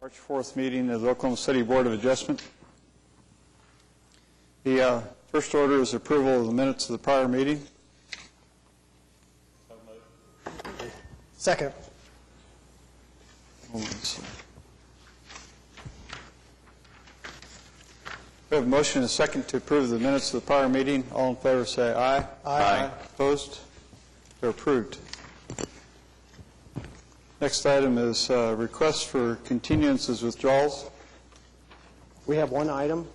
March 4th meeting of the Oklahoma City Board of Adjustment. The first order is approval of the minutes of the prior meeting. Second. We have a motion and a second to approve the minutes of the prior meeting. All in favor say aye. Aye. Opposed? They're approved. Next item is requests for continuances, withdrawals. We have one item.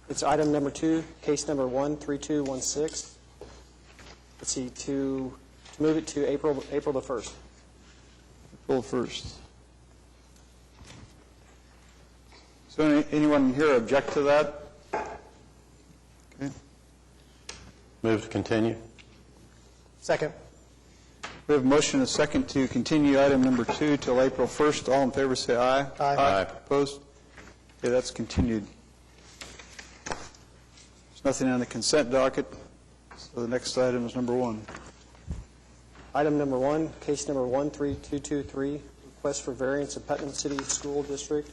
It's item number 2, case number 13216. Let's see, to move it to April the 1st. April 1st. So anyone here object to that? Okay. Move to continue. Second. We have a motion and a second to continue item number 2 till April 1st. All in favor say aye. Aye. Opposed? Okay, that's continued. There's nothing on the consent docket, so the next item is number 1. Item number 1, case number 13223, request for variance of Putnam City School District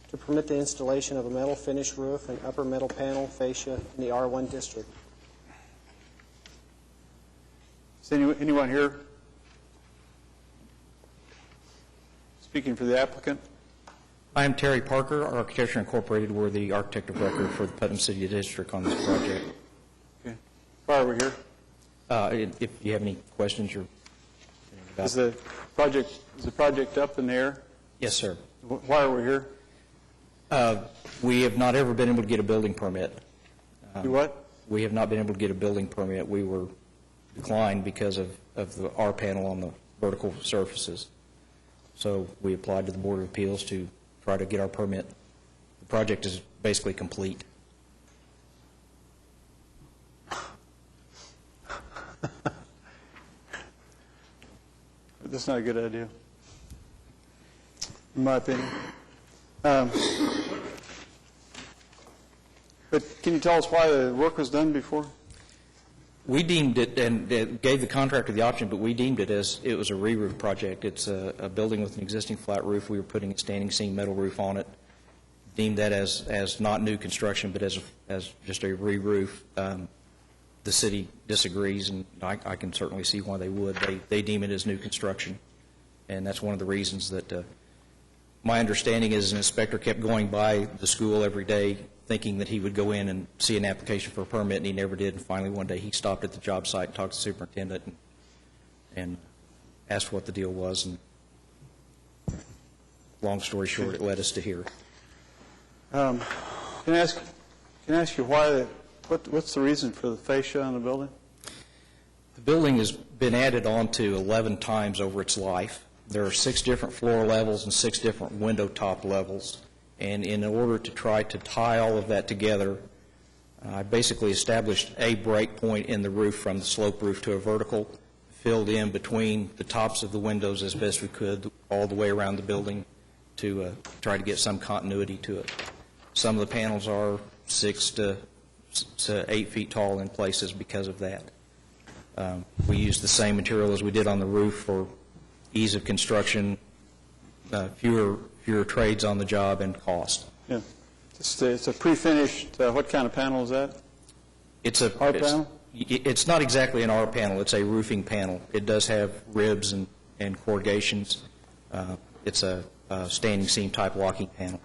to permit the installation of a metal finish roof and upper metal panel fascia in the R1 district. Is anyone here speaking for the applicant? I am Terry Parker, Architecture Incorporated. We're the architect of record for the Putnam City District on this project. Okay. Why are we here? If you have any questions, Is the project up in the air? Yes, sir. Why are we here? We have not ever been able to get a building permit. Do what? We have not been able to get a building permit. We were declined because of the R panel on the vertical surfaces. So we applied to the Board of Appeals to try to get our permit. The project is basically complete. That's not a good idea, in my opinion. But can you tell us why the work was done before? We deemed it, and gave the contractor the option, but we deemed it as it was a re-roof project. It's a building with an existing flat roof. We were putting a standing seam metal roof on it. Deemed that as not new construction, but as just a re-roof. The city disagrees, and I can certainly see why they would. They deem it as new construction, and that's one of the reasons that my understanding is an inspector kept going by the school every day thinking that he would go in and see an application for a permit, and he never did. And finally, one day, he stopped at the job site and talked to the superintendent and asked what the deal was. And long story short, it led us to here. Can I ask you why? What's the reason for the fascia on the building? The building has been added on to 11 times over its life. There are 6 different floor levels and 6 different window top levels. And in order to try to tie all of that together, I basically established a break point in the roof from the slope roof to a vertical, filled in between the tops of the windows as best we could all the way around the building to try to get some continuity to it. Some of the panels are 6 to 8 feet tall in places because of that. We used the same material as we did on the roof for ease of construction, fewer trades on the job, and cost. Yeah. It's a pre-finished, what kind of panel is that? It's a R panel? It's not exactly an R panel. It's a roofing panel. It does have ribs and corrugations. It's a standing seam type walking panel.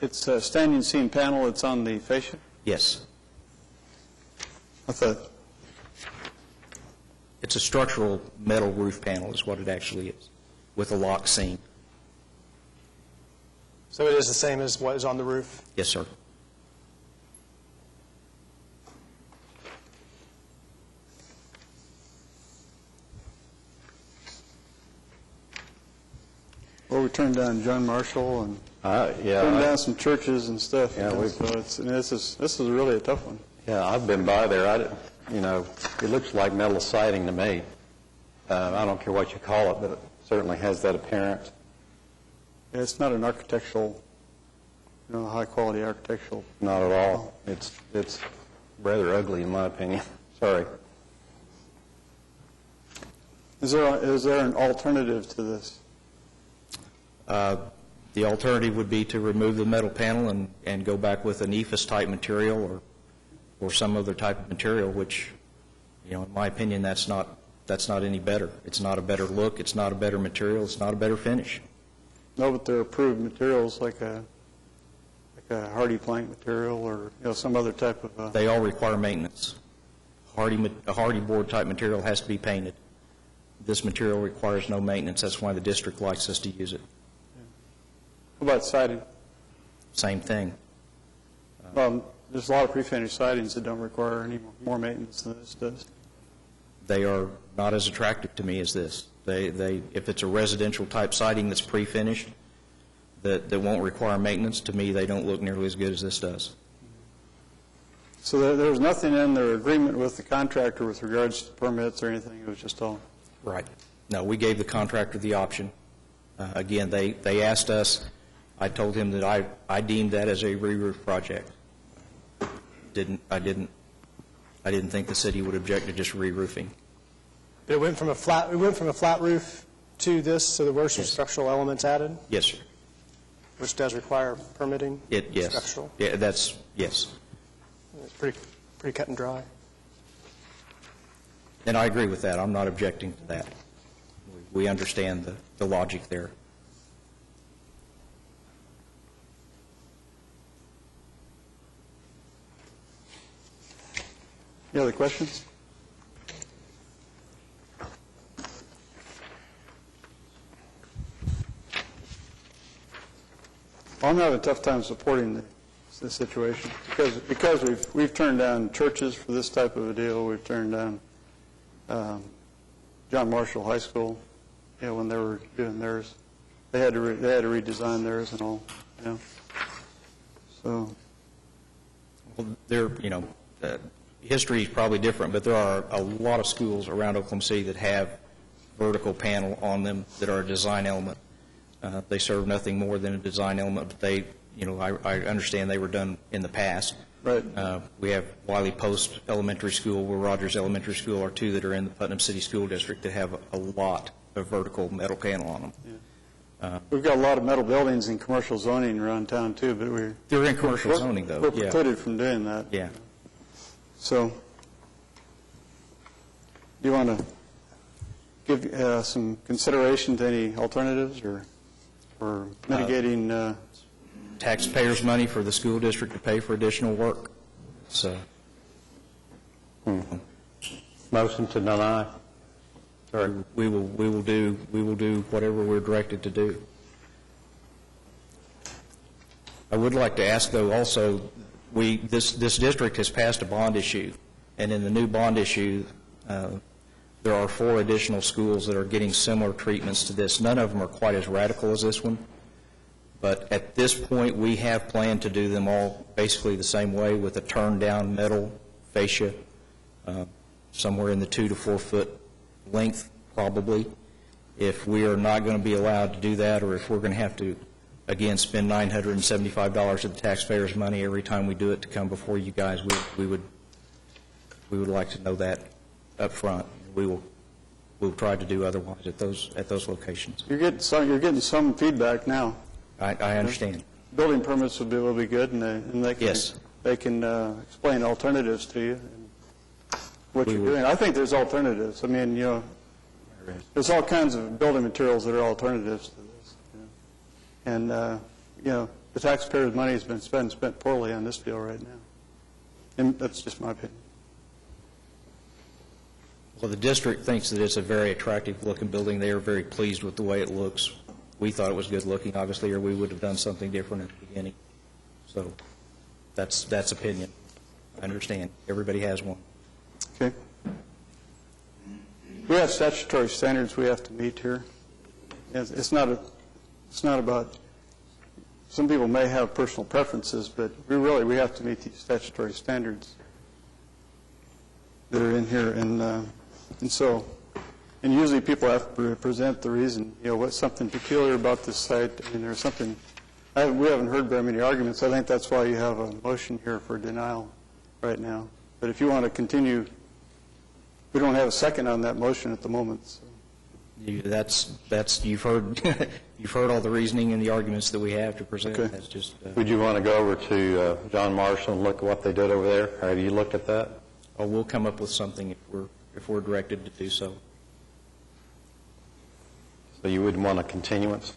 It's a standing seam panel that's on the fascia? Yes. I thought. It's a structural metal roof panel is what it actually is, with a lock seam. So it is the same as what is on the roof? Yes, sir. Well, we turned down John Marshall and turned down some churches and stuff. Yeah, so this is really a tough one. Yeah, I've been by there. It looks like metal siding to me. I don't care what you call it, but it certainly has that appearance. Yeah, it's not an architectural, high-quality architectural. Not at all. It's rather ugly, in my opinion. Sorry. Is there an alternative to this? The The alternative would be to remove the metal panel and go back with an EFIS-type material or some other type of material, which, in my opinion, that's not any better. It's not a better look. It's not a better material. It's not a better finish. No, but there are approved materials like a hardy plank material or some other type of. They all require maintenance. A hardy board type material has to be painted. This material requires no maintenance. That's why the district likes us to use it. What about siding? Same thing. There's a lot of pre-finished sidings that don't require any more maintenance than this does. They are not as attractive to me as this. If it's a residential type siding that's pre-finished that won't require maintenance, to me they don't look nearly as good as this does. So there was nothing in their agreement with the contractor with regards to permits or anything. It was just all. Right. No, we gave the contractor the option. Again, they asked us. I told him that I deemed that as a re-roof project. I didn't think the city would object to just re-roofing. But it went from a flat roof to this, so there were some structural elements added, Yes, sir. which does require permitting. Yes. Structural. Yeah, yes. It's pretty cut and dry. And I agree with that. I'm not objecting to that. We understand the logic there. Any other questions? I'm having a tough time supporting this situation because we've turned down churches for this type of a deal. We've turned down John Marshall High School, when they were doing theirs. They had to redesign theirs and all, So. Well, history is probably different, but there are a lot of schools around Oklahoma City that have vertical panel on them that are a design element. They serve nothing more than a design element, but I understand they were done in the past. Right. We have Wiley Post Elementary School, where Rogers Elementary School are two that are in the Putnam City School District that have a lot of vertical metal panel on them. Yeah. We've got a lot of metal buildings in commercial zoning around town too, but they're in commercial zoning though. We're precluded from doing that. Yeah. So, do you want to give some consideration to any alternatives or mitigating? Taxpayers' money for the school district to pay for additional work. So, Motion to deny. sorry, we will do whatever we're directed to do. I would like to ask, though, also, this district has passed a bond issue, and in the new bond issue, there are 4 additional schools that are getting similar treatments to this. None of them are quite as radical as this one, but at this point, we have planned to do them all basically the same way with a turned-down metal fascia, somewhere in the 2 to 4 foot length, probably. If we are not going to be allowed to do that, or if we're going to have to again spend $975 of the taxpayers' money every time we do it to come before you guys, we would like to know that up front. We'll try to do otherwise at those locations. You're getting some feedback now. I understand. Building permits will be good, and they can Yes. they can explain alternatives to you and what We you're will. doing. I think there's alternatives. I mean, there's all kinds of building materials that are alternatives to this. And the taxpayers' money has been spent poorly on this deal right now. And that's just my opinion. Well, the district thinks that it's a very attractive-looking building. They are very pleased with the way it looks. We thought it was good-looking, obviously, or we would have done something different at the beginning. So that's opinion. I understand. Everybody has one. Okay. We have statutory standards we have to meet here. It's not about, some people may have personal preferences, but we have to meet these statutory standards that are in here. And usually people have to present the reason, what's something peculiar about this site. I mean, there's something, we haven't heard very many arguments. I think that's why you have a motion here for denial right now. But if you want to continue, we don't have a second on that motion at the moment. So. That's you've heard you've heard all the reasoning and the arguments that we have to present. Okay. That's just, Would you want to go over to John Marshall and look at what they did over there? Or have you looked at that? we'll come up with something if we're directed to do so. So you wouldn't want a continuance?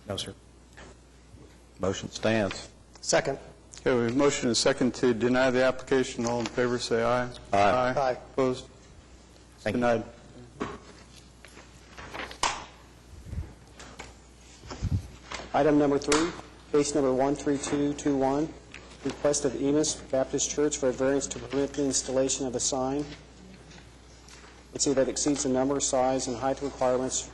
No, sir. Motion stands. Second. Okay, we have a motion and a second to deny the application. All in favor, say aye. Aye. Aye. Opposed? Thank you. Denied. Item number 3, case number 13221, request of Enos Baptist Church for a variance to permit the installation of a sign, that exceeds the number, size, and height requirements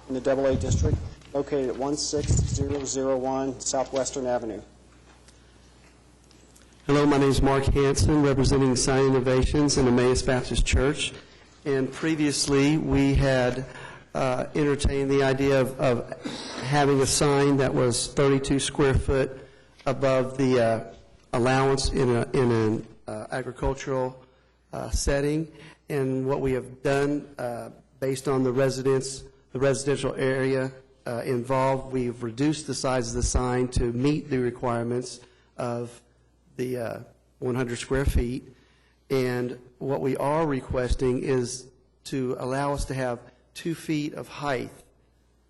in the AA district, located at 16001 Southwestern Avenue. Hello, my name is Mark Hansen, representing Sign Innovations and Emmaus Baptist Church. And previously, we had entertained the idea of having a sign that was 32 square foot above the allowance in an agricultural setting. And what we have done, based on the residential area involved, we've reduced the size of the sign to meet the requirements of the 100 square feet. And what we are requesting is to allow us to have 2 feet of height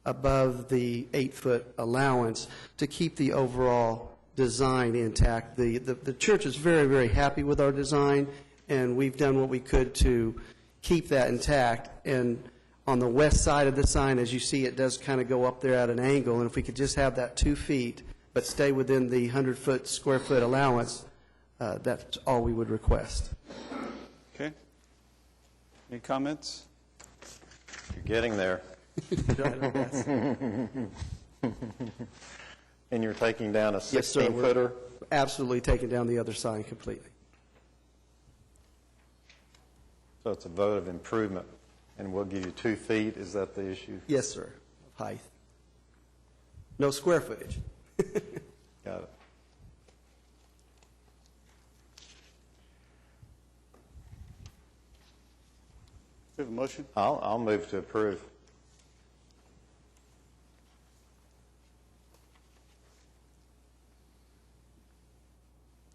above the 8-foot allowance to keep the overall design intact. The church is very, very happy with our design, and we've done what we could to keep that intact. And on the west side of the sign, as you see, it does kind of go up there at an angle, and if we could just have that 2 feet but stay within the 100 square foot allowance, that's all we would request. Okay. Any comments? You're getting there. And you're taking down a 16-footer? Absolutely taking down the other sign completely. So it's a vote of improvement, and we'll give you 2 feet. Is that the issue? Yes, sir, of height. No square footage. Got it. We have a motion? I'll move to approve.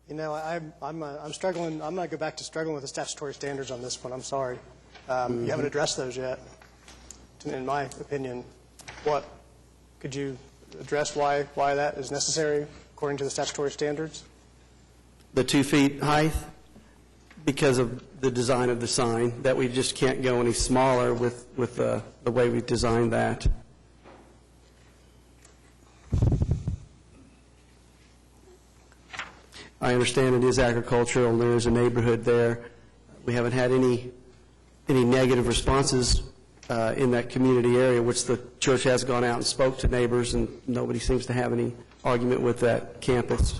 You know, I'm struggling. I'm going to go back to struggling with the statutory standards on this one. I'm sorry. You haven't addressed those yet, in my opinion. Could you address why that is necessary according to the statutory standards? The 2 feet height, because of the design of the sign, that we just can't go any smaller with the way we designed that. I understand it is agricultural, and there is a neighborhood there. We haven't had any negative responses in that community area, which the church has gone out and spoke to neighbors, and nobody seems to have any argument with that campus.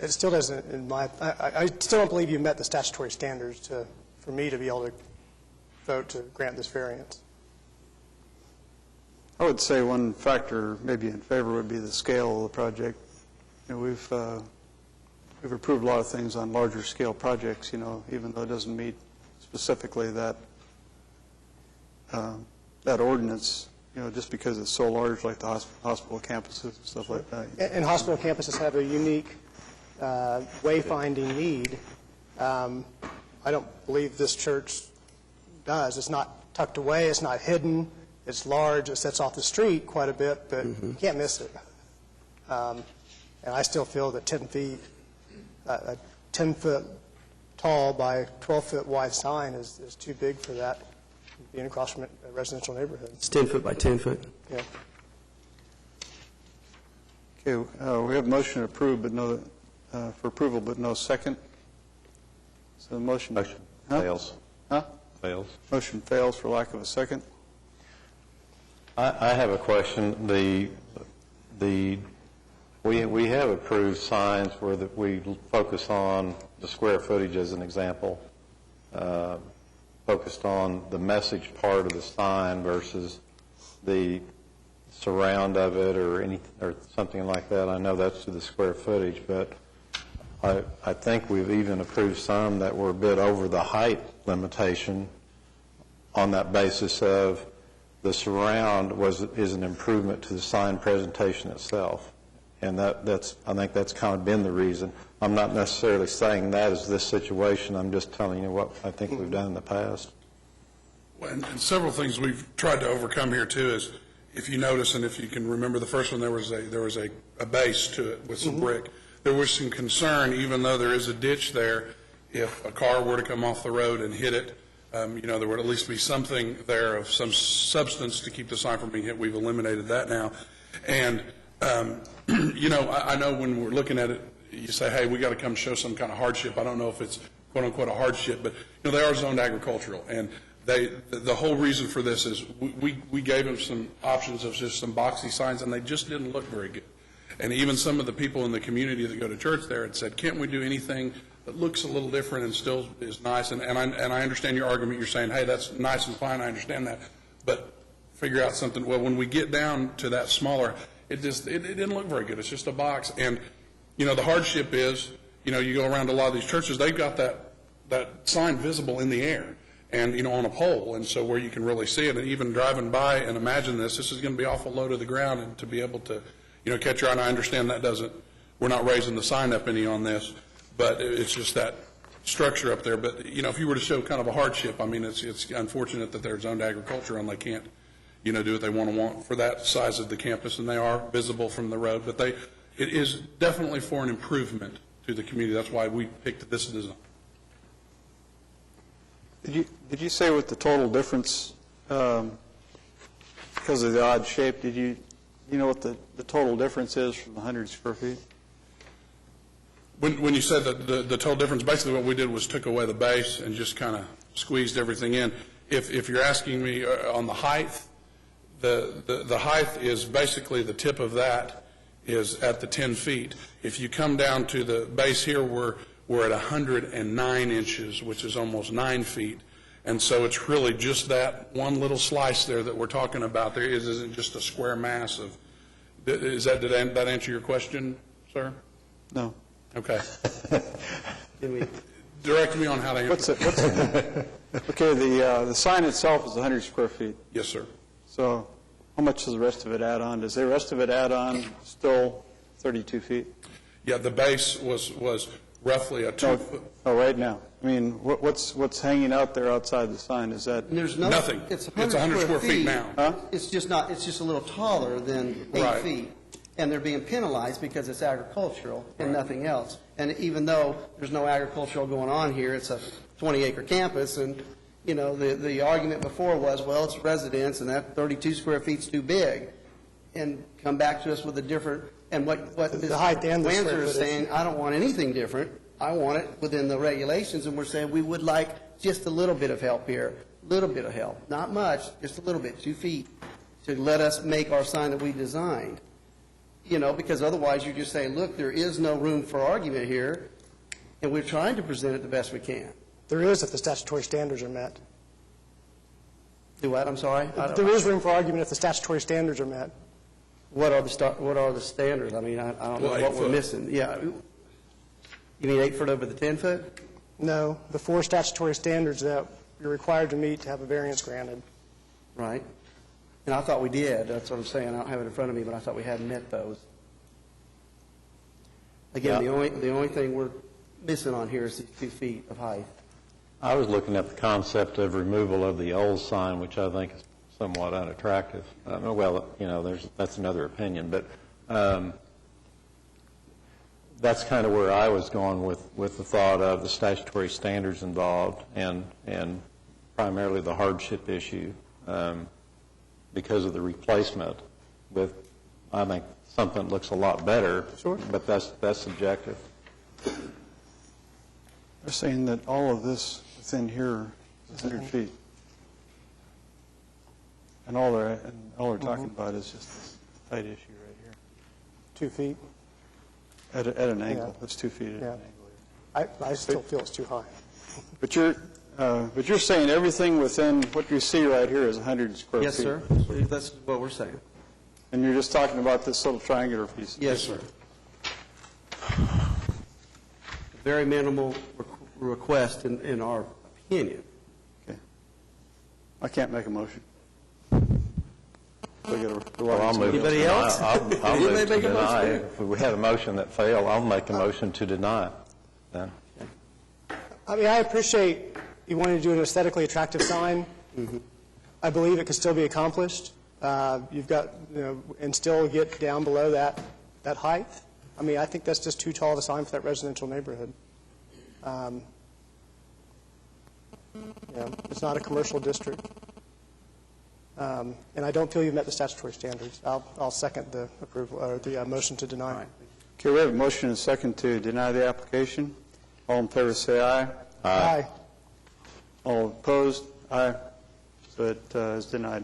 It still doesn't. I still don't believe you met the statutory standards for me to be able to vote to grant this variance. I would say one factor maybe in favor would be the scale of the project. You know, we've approved a lot of things on larger scale projects, you know, even though it doesn't meet specifically that ordinance, you know, just because it's so large, like the hospital campuses and stuff like that. And hospital campuses have a unique wayfinding need. I don't believe this church does. It's not tucked away. It's not hidden. It's large. It sets off the street quite a bit, but you can't miss it. And I still feel that 10 feet, a 10-foot tall by 12-foot wide sign is too big for that, being across from a residential neighborhood. It's 10 foot by 10 foot. Yeah. Okay, we have a motion to approve, but no, for approval, but no second. So the motion Fails. Huh? Fails. Motion fails for lack of a second. I have a question. We have approved signs where we focus on the square footage as an example, focused on the message part of the sign versus the surround of it or something like that. I know that's to the square footage, but I think we've even approved some that were a bit over the height limitation on that basis of the surround is an improvement to the sign presentation itself. And I think that's kind of been the reason. I'm not necessarily saying that is this situation. I'm just telling you what I think we've done in the past. Well, and several things we've tried to overcome here too is, if you notice, and if you can remember the first one, there was a base to it with some brick. There was some concern, even though there is a ditch there, if a car were to come off the road and hit it, there would at least be something there of some substance to keep the sign from being hit. We've eliminated that now. And, I know when we're looking at it, you say, hey, we got to come show some kind of hardship. I don't know if it's quote unquote a hardship, but they are zoned agricultural. And the whole reason for this is we gave them some options of just some boxy signs, and they just didn't look very good. And even some of the people in the community that go to church there had said, can't we do anything that looks a little different and still is nice? And I understand your argument. You're saying, hey, that's nice and fine. I understand that. But figure out something. Well, when we get down to that smaller, it didn't look very good. It's just a box. And, the hardship is, you go around a lot of these churches, they've got that sign visible in the air and, on a pole. And so where you can really see it, and even driving by and imagine this is going to be awful low to the ground, and to be able to, catch your eye. And I understand we're not raising the sign up any on this, but it's just that structure up there. But, if you were to show kind of a hardship, it's unfortunate that they're zoned agriculture and they can't, do what they want for that size of the campus, and they are visible from the road. But it is definitely for an improvement to the community. That's why we picked this design. Did you say with the total difference, because of the odd shape, did you know what the total difference is from the 100 square feet? When you said that the total difference, basically what we did was took away the base and just kind of squeezed everything in. If you're asking me on the height, the height is basically the tip of that is at the 10 feet. If you come down to the base here, we're at 109 inches, which is almost 9 feet. And so it's really just that one little slice there that we're talking about. There isn't just a square mass of. Did that answer your question, sir? No. Okay. Direct me on how to answer. Okay, the sign itself is 100 square feet. Yes, sir. So how much does the rest of it add on? Does the rest of it add on still 32 feet? Yeah, the base was roughly a 2 foot. Oh, right now. What's hanging out there outside the sign? Is that There's nothing? It's 100 square feet now. Huh? It's just a little taller than 8 Right. feet. And they're being penalized because it's agricultural and nothing else. And even though there's no agricultural going on here, it's a 20-acre campus, and, the argument before was, well, it's residence, and that 32 square feet's too big. And come back to us with a different, and what The height and the square Wanzer is footage. saying, I don't want anything different. I want it within the regulations, and we're saying we would like just a little bit of help here, a little bit of help. Not much, just a little bit, 2 feet, to let us make our sign that we designed. Because otherwise you just say, look, there is no room for argument here, and we're trying to present it the best we can. There is if the statutory standards are met. Do what? I'm sorry? There is room for argument if the statutory standards are met. What are the standards? I don't know Well, 8 what we're foot. missing. Yeah. You mean 8 foot over the 10 foot? No, the 4 statutory standards that you're required to meet to have a variance granted. Right. And I thought we did. That's what I'm saying. I don't have it in front of me, but I thought we had met those. Again, Yeah. the only thing we're missing on here is these 2 feet of height. I was looking at the concept of removal of the old sign, which I think is somewhat unattractive. That's another opinion, but that's kind of where I was going with the thought of the statutory standards involved and primarily the hardship issue because of the replacement with, I think, something that looks a lot better. Sure. But that's subjective. They're saying that all of this within here is 100 feet. And all they're talking about is just this height issue right here. 2 feet. At an angle. Yeah. That's 2 feet at Yeah. an angle. I still feel it's too high. But you're saying everything within what you see right here is 100 square feet? Yes, sir. That's what we're saying. And you're just talking about this little triangular piece? Yes, sir. Very minimal request in our opinion. Okay. I can't make a motion. So we got to Well, I'll move to Anybody deny. else? I'll Anybody move to make a deny. motion? If we had a motion that failed, I'll make a motion to deny then. I mean, I appreciate you wanting to do an aesthetically attractive sign. I believe it could still be accomplished. You've got, and still get down below that height. I mean, I think that's just too tall of a sign for that residential neighborhood. It's not a commercial district. And I don't feel you've met the statutory standards. I'll second the approval, or the motion to deny. Okay, we have a motion and a second to deny the application. All in favor say aye. Aye. All opposed? Aye. So it is denied.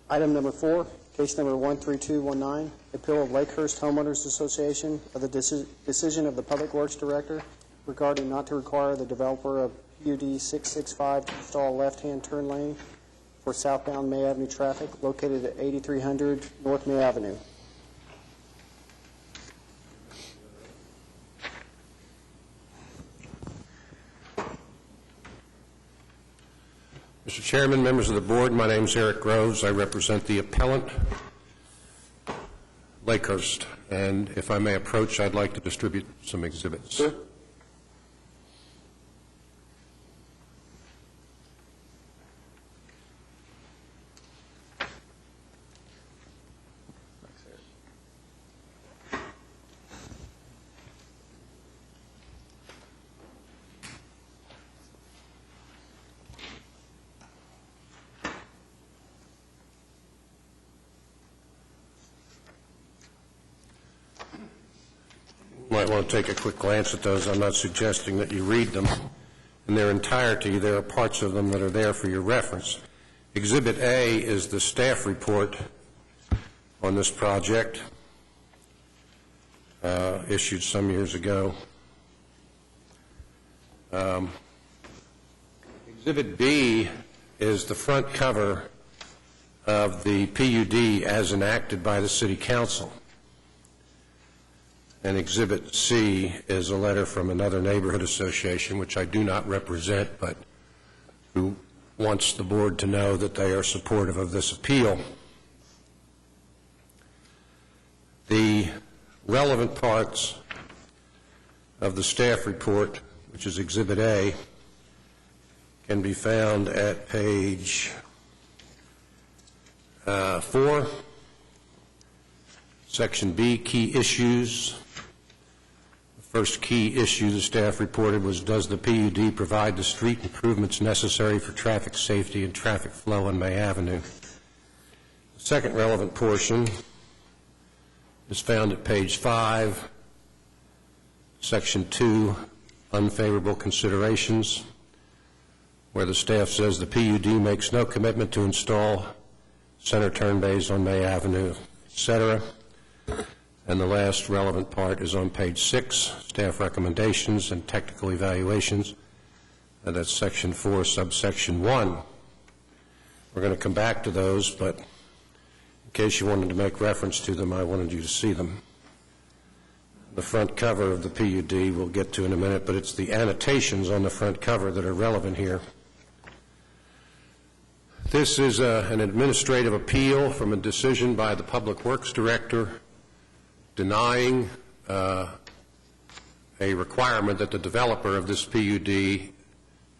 Item number 4, case number 13219, appeal of Lakehurst Homeowners Association of the decision of the Public Works Director regarding not to require the developer of PUD 665 to install a left-hand turn lane for southbound May Avenue traffic located at 8300 North May Avenue. Mr. Chairman, members of the board, my name is Eric Groves. I represent the appellant, Lakehurst. And if I may approach, I'd like to distribute some exhibits. Sure. You might want to take a quick glance at those. I'm not suggesting that you read them in their entirety. There are parts of them that are there for your reference. Exhibit A is the staff report on this project, issued some years ago. Exhibit B is the front cover of the PUD as enacted by the City Council. And Exhibit C is a letter from another neighborhood association, which I do not represent, but who wants the board to know that they are supportive of this appeal. The relevant parts of the staff report, which is Exhibit A, can be found at page 4, Section B, Key Issues. The first key issue the staff reported was, does the PUD provide the street improvements necessary for traffic safety and traffic flow on May Avenue? The second relevant portion is found at page 5, Section 2, Unfavorable Considerations, where the staff says the PUD makes no commitment to install center turn bays on May Avenue, etc. And the last relevant part is on page 6, staff recommendations and technical evaluations, and that's section 4, subsection 1. We're going to come back to those, but in case you wanted to make reference to them, I wanted you to see them. The front cover of the PUD we'll get to in a minute, but it's the annotations on the front cover that are relevant here. This is an administrative appeal from a decision by the Public Works Director denying a requirement that the developer of this PUD,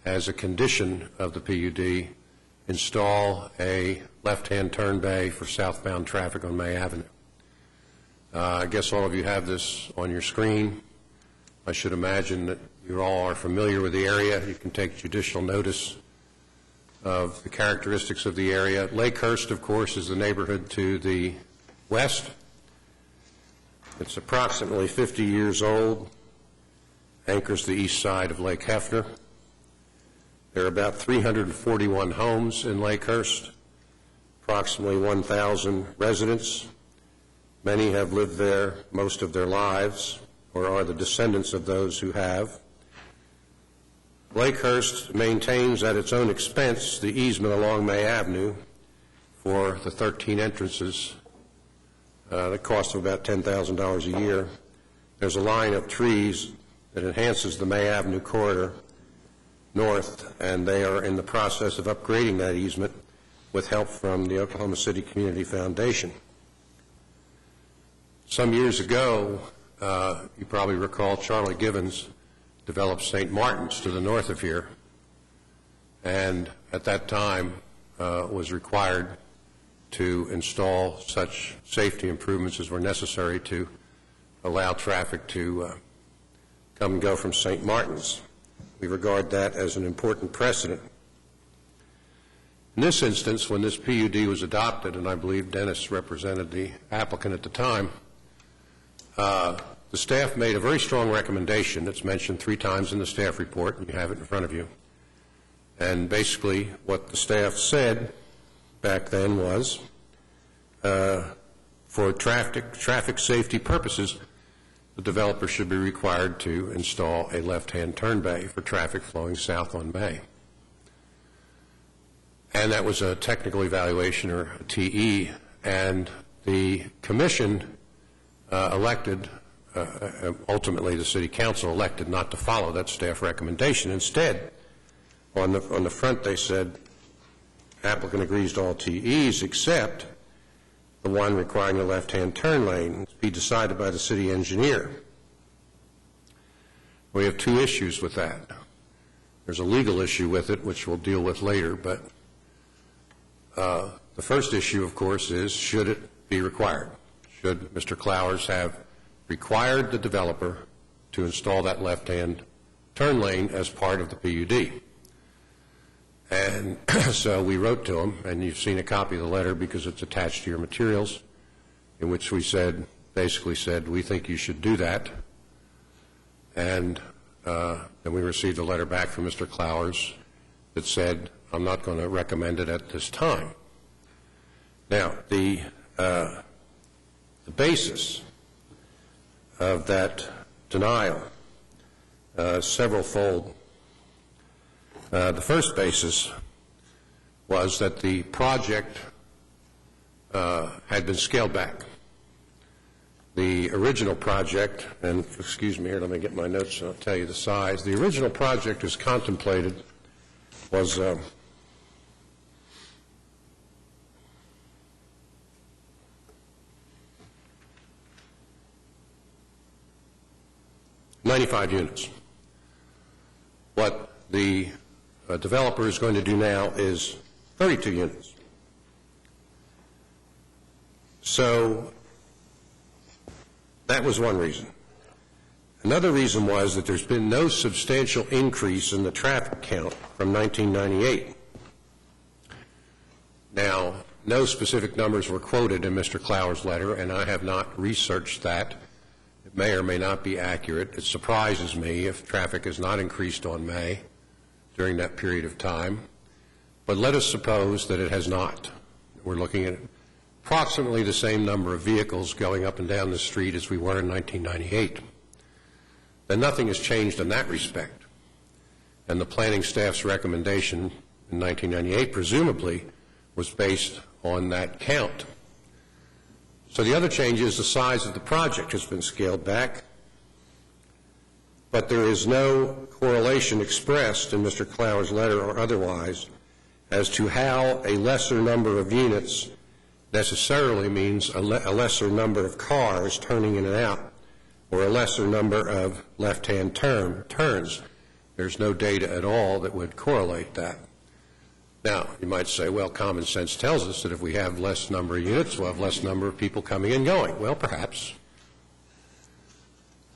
as a condition of the PUD, install a left-hand turn bay for southbound traffic on May Avenue. I guess all of you have this on your screen. I should imagine that you all are familiar with the area. You can take judicial notice of the characteristics of the area. Lakehurst, of course, is the neighborhood to the west. It's approximately 50 years old, anchors the east side of Lake Hefner. There are about 341 homes in Lakehurst, approximately 1,000 residents. Many have lived there most of their lives or are the descendants of those who have. Lakehurst maintains at its own expense the easement along May Avenue for the 13 entrances. That costs about $10,000 a year. There's a line of trees that enhances the May Avenue corridor. north, and they are in the process of upgrading that easement with help from the Oklahoma City Community Foundation. Some years ago, you probably recall Charlie Givens developed St. Martin's to the north of here, and at that time was required to install such safety improvements as were necessary to allow traffic to come and go from St. Martin's. We regard that as an important precedent. In this instance, when this PUD was adopted, and I believe Dennis represented the applicant at the time, the staff made a very strong recommendation that's mentioned 3 times in the staff report, and you have it in front of you. And basically what the staff said back then was, for traffic safety purposes, the developer should be required to install a left-hand turn bay for traffic flowing south on May. And that was a technical evaluation, or a TE, and the commission elected, ultimately the city council elected not to follow that staff recommendation. Instead, on the front they said, applicant agrees to all TEs except the one requiring a left-hand turn lane to be decided by the city engineer. We have 2 issues with that. There's a legal issue with it, which we'll deal with later, but the first issue, of course, is should it be required? Should Mr. Clowers have required the developer to install that left-hand turn lane as part of the PUD? And so we wrote to him, and you've seen a copy of the letter because it's attached to your materials, in which we basically said, we think you should do that. And then we received a letter back from Mr. Clowers that said, I'm not going to recommend it at this time. Now, the basis of that denial, several-fold. The first basis was that the project had been scaled back. The original project, and excuse me here, let me get my notes and I'll tell you the size. The original project as contemplated was 95 units. What the developer is going to do now is 32 units. So that was one reason. Another reason was that there's been no substantial increase in the traffic count from 1998. Now, no specific numbers were quoted in Mr. Clowers' letter, and I have not researched that. It may or may not be accurate. It surprises me if traffic has not increased on May during that period of time. But let us suppose that it has not. We're looking at approximately the same number of vehicles going up and down the street as we were in 1998. Then nothing has changed in that respect. And the planning staff's recommendation in 1998 presumably was based on that count. So the other change is the size of the project has been scaled back, but there is no correlation expressed in Mr. Clowers' letter or otherwise as to how a lesser number of units necessarily means a lesser number of cars turning in and out or a lesser number of left-hand turns. There's no data at all that would correlate that. Now, you might say, well, common sense tells us that if we have less number of units, we'll have less number of people coming and going. Well, perhaps.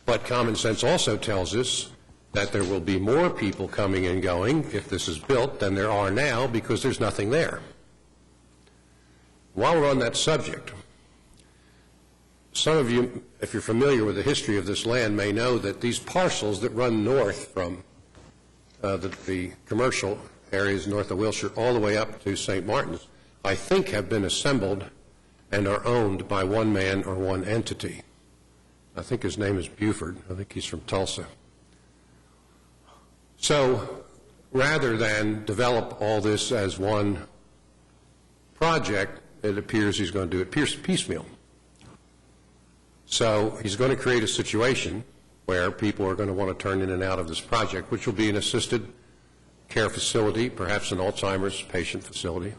But common sense also tells us that there will be more people coming and going if this is built than there are now because there's nothing there. While we're on that subject, some of you, if you're familiar with the history of this land, may know that these parcels that run north from the commercial areas north of Wilshire all the way up to St. Martin's, I think have been assembled and are owned by one man or one entity. I think his name is Buford. I think he's from Tulsa. So rather than develop all this as one project, it appears he's going to do it piecemeal. So he's going to create a situation where people are going to want to turn in and out of this project, which will be an assisted care facility, perhaps an Alzheimer's patient facility,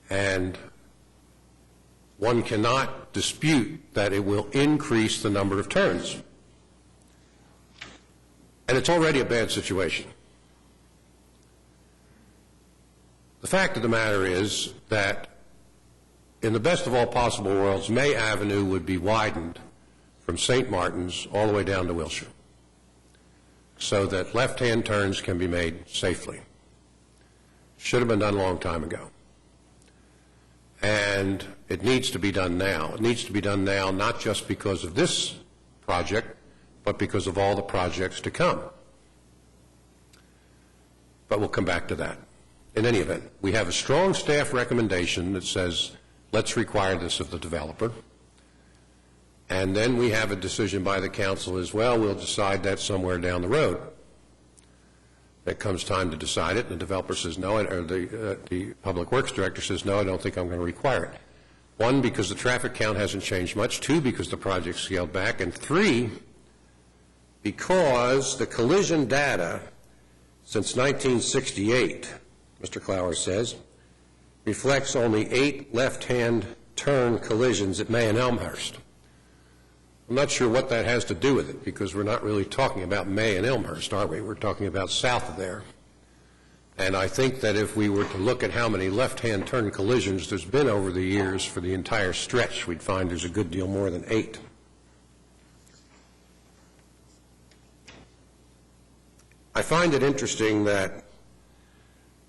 and one cannot dispute that it will increase the number of turns. And it's already a bad situation. The fact of the matter is that in the best of all possible worlds, May Avenue would be widened from St. Martin's all the way down to Wilshire so that left-hand turns can be made safely. Should have been done a long time ago. And it needs to be done now. It needs to be done now not just because of this project, but because of all the projects to come. But we'll come back to that. In any event, we have a strong staff recommendation that says, let's require this of the developer. And then we have a decision by the council as well. We'll decide that somewhere down the road. It comes time to decide it, and the developer says no, or the Public Works Director says no, I don't think I'm going to require it. 1, because the traffic count hasn't changed much. 2, because the project scaled back. And 3, because the collision data since 1968, Mr. Clowers says, reflects only 8 left-hand turn collisions at May and Elmhurst. I'm not sure what that has to do with it, because we're not really talking about May and Elmhurst, are we? We're talking about south of there. And I think that if we were to look at how many left-hand turn collisions there's been over the years for the entire stretch, we'd find there's a good deal more than 8. I find it interesting that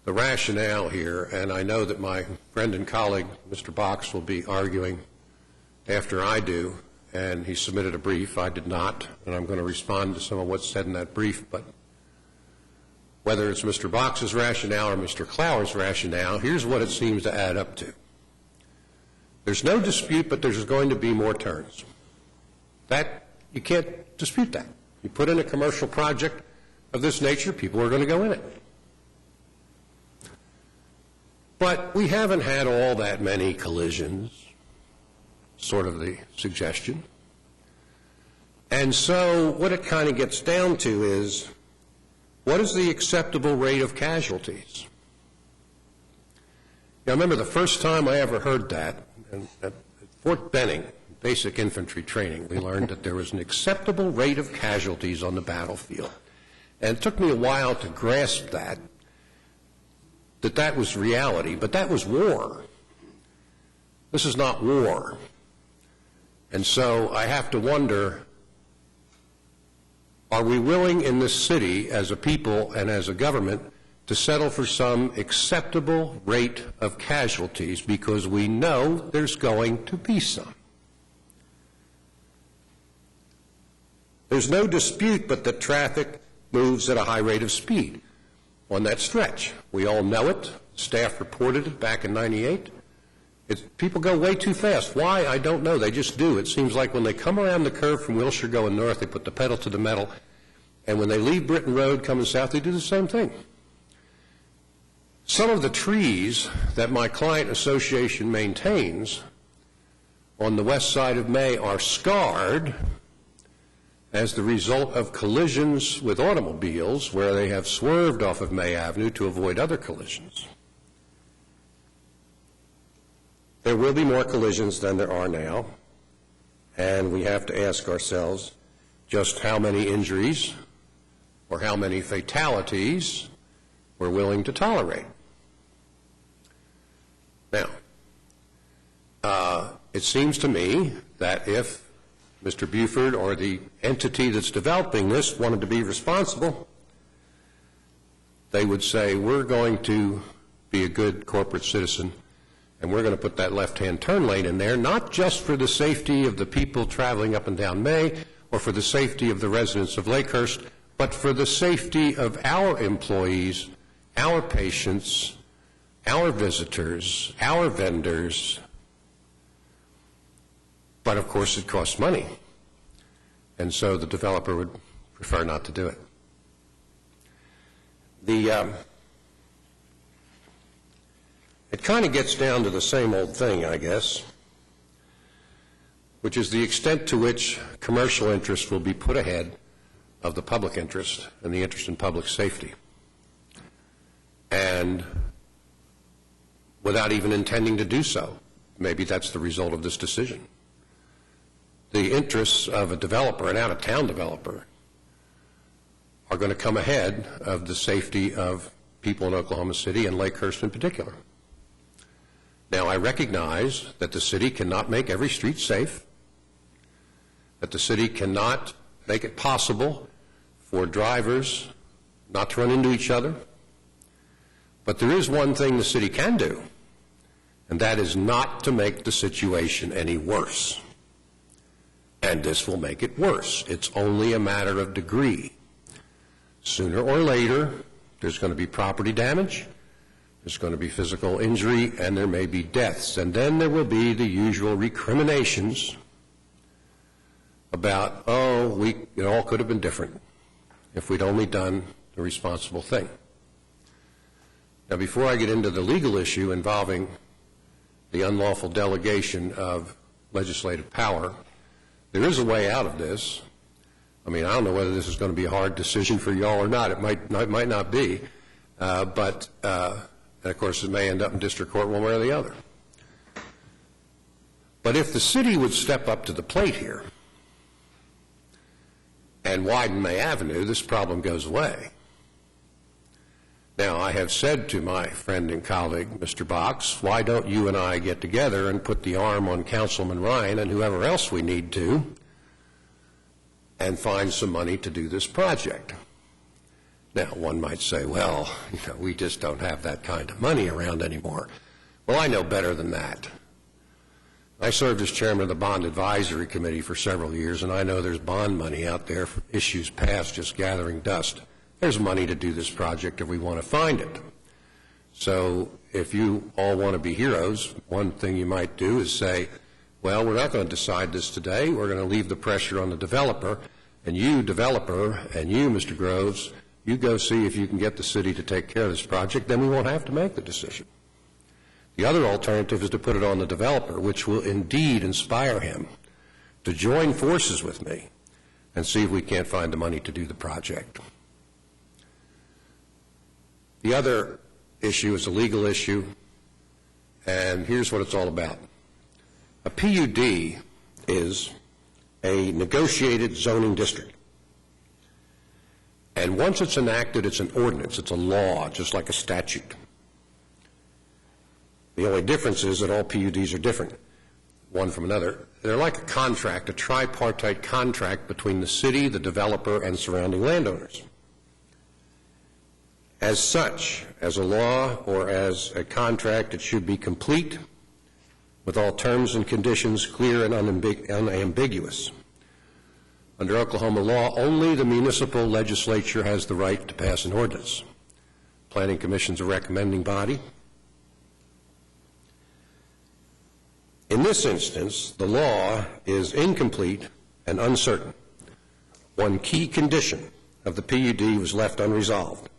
the rationale here, and I know that my friend and colleague, Mr. Box, will be arguing after I do, and he submitted a brief. I did not, and I'm going to respond to some of what's said in that brief. But whether it's Mr. Box's rationale or Mr. Clowers' rationale, here's what it seems to add up to. There's no dispute, but there's going to be more turns. That, you can't dispute that. You put in a commercial project of this nature, people are going to go in it. But we haven't had all that many collisions, sort of the suggestion. And so what it kind of gets down to is, what is the acceptable rate of casualties? Now, I remember the first time I ever heard that, at Fort Benning, basic infantry training, we learned that there was an acceptable rate of casualties on the battlefield. And it took me a while to grasp that was reality, but that was war. This is not war. And so I have to wonder, are we willing in this city as a people and as a government to settle for some acceptable rate of casualties because we know there's going to be some? There's no dispute but that traffic moves at a high rate of speed on that stretch. We all know it. Staff reported it back in '98. People go way too fast. Why? I don't know. They just do. It seems like when they come around the curve from Wilshire going north, they put the pedal to the metal. And when they leave Britton Road coming south, they do the same thing. Some of the trees that my client association maintains on the west side of May are scarred as the result of collisions with automobiles where they have swerved off of May Avenue to avoid other collisions. There will be more collisions than there are now, and we have to ask ourselves just how many injuries or how many fatalities we're willing to tolerate. Now, it seems to me that if Mr. Buford or the entity that's developing this wanted to be responsible, they would say, we're going to be a good corporate citizen and we're going to put that left-hand turn lane in there, not just for the safety of the people traveling up and down May or for the safety of the residents of Lakehurst, but for the safety of our employees, our patients, our visitors, our vendors. But, of course, it costs money, and so the developer would prefer not to do it. It kind of gets down to the same old thing, I guess, which is the extent to which commercial interest will be put ahead of the public interest and the interest in public safety. and without even intending to do so. Maybe that's the result of this decision. The interests of a developer, an out-of-town developer, are going to come ahead of the safety of people in Oklahoma City and Lakehurst in particular. Now, I recognize that the city cannot make every street safe, that the city cannot make it possible for drivers not to run into each other, but there is one thing the city can do, and that is not to make the situation any worse. And this will make it worse. It's only a matter of degree. Sooner or later, there's going to be property damage, there's going to be physical injury, and there may be deaths. And then there will be the usual recriminations about, oh, it all could have been different if we'd only done the responsible thing. Now, before I get into the legal issue involving the unlawful delegation of legislative power, there is a way out of this. I mean, I don't know whether this is going to be a hard decision for y'all or not. It might not be. But, of course, it may end up in district court one way or the other. But if the city would step up to the plate here and widen May Avenue, this problem goes away. Now, I have said to my friend and colleague, Mr. Box, why don't you and I get together and put the arm on Councilman Ryan and whoever else we need to and find some money to do this project? Now, one might say, well, we just don't have that kind of money around anymore. Well, I know better than that. I served as chairman of the Bond Advisory Committee for several years, and I know there's bond money out there for issues past just gathering dust. There's money to do this project if we want to find it. So if you all want to be heroes, one thing you might do is say, well, we're not going to decide this today. We're going to leave the pressure on the developer, and you, developer, and you, Mr. Groves, you go see if you can get the city to take care of this project. Then we won't have to make the decision. The other alternative is to put it on the developer, which will indeed inspire him to join forces with me and see if we can't find the money to do the project. The other issue is a legal issue, and here's what it's all about. A PUD is a negotiated zoning district. And once it's enacted, it's an ordinance, it's a law, just like a statute. The only difference is that all PUDs are different, one from another. They're like a contract, a tripartite contract between the city, the developer, and surrounding landowners. As such, as a law or as a contract, it should be complete, with all terms and conditions clear and unambiguous. Under Oklahoma law, only the municipal legislature has the right to pass an ordinance. Planning Commission's a recommending body. In this instance, the law is incomplete and uncertain. One key condition of the PUD was left unresolved.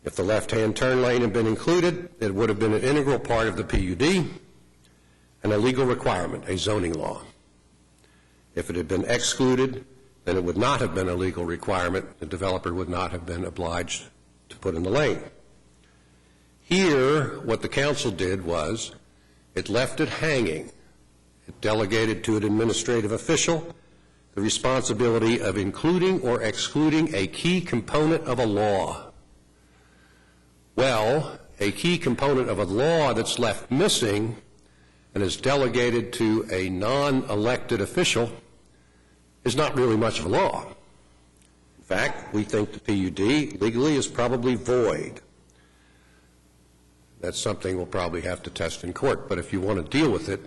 If the left-hand turn lane had been included, it would have been an integral part of the PUD and a legal requirement, a zoning law. If it had been excluded, then it would not have been a legal requirement. The developer would not have been obliged to put in the lane. Here, what the council did was it left it hanging. It delegated to an administrative official the responsibility of including or excluding a key component of a law. Well, a key component of a law that's left missing and is delegated to a non-elected official is not really much of a law. In fact, we think the PUD legally is probably void. That's something we'll probably have to test in court. But if you want to deal with it,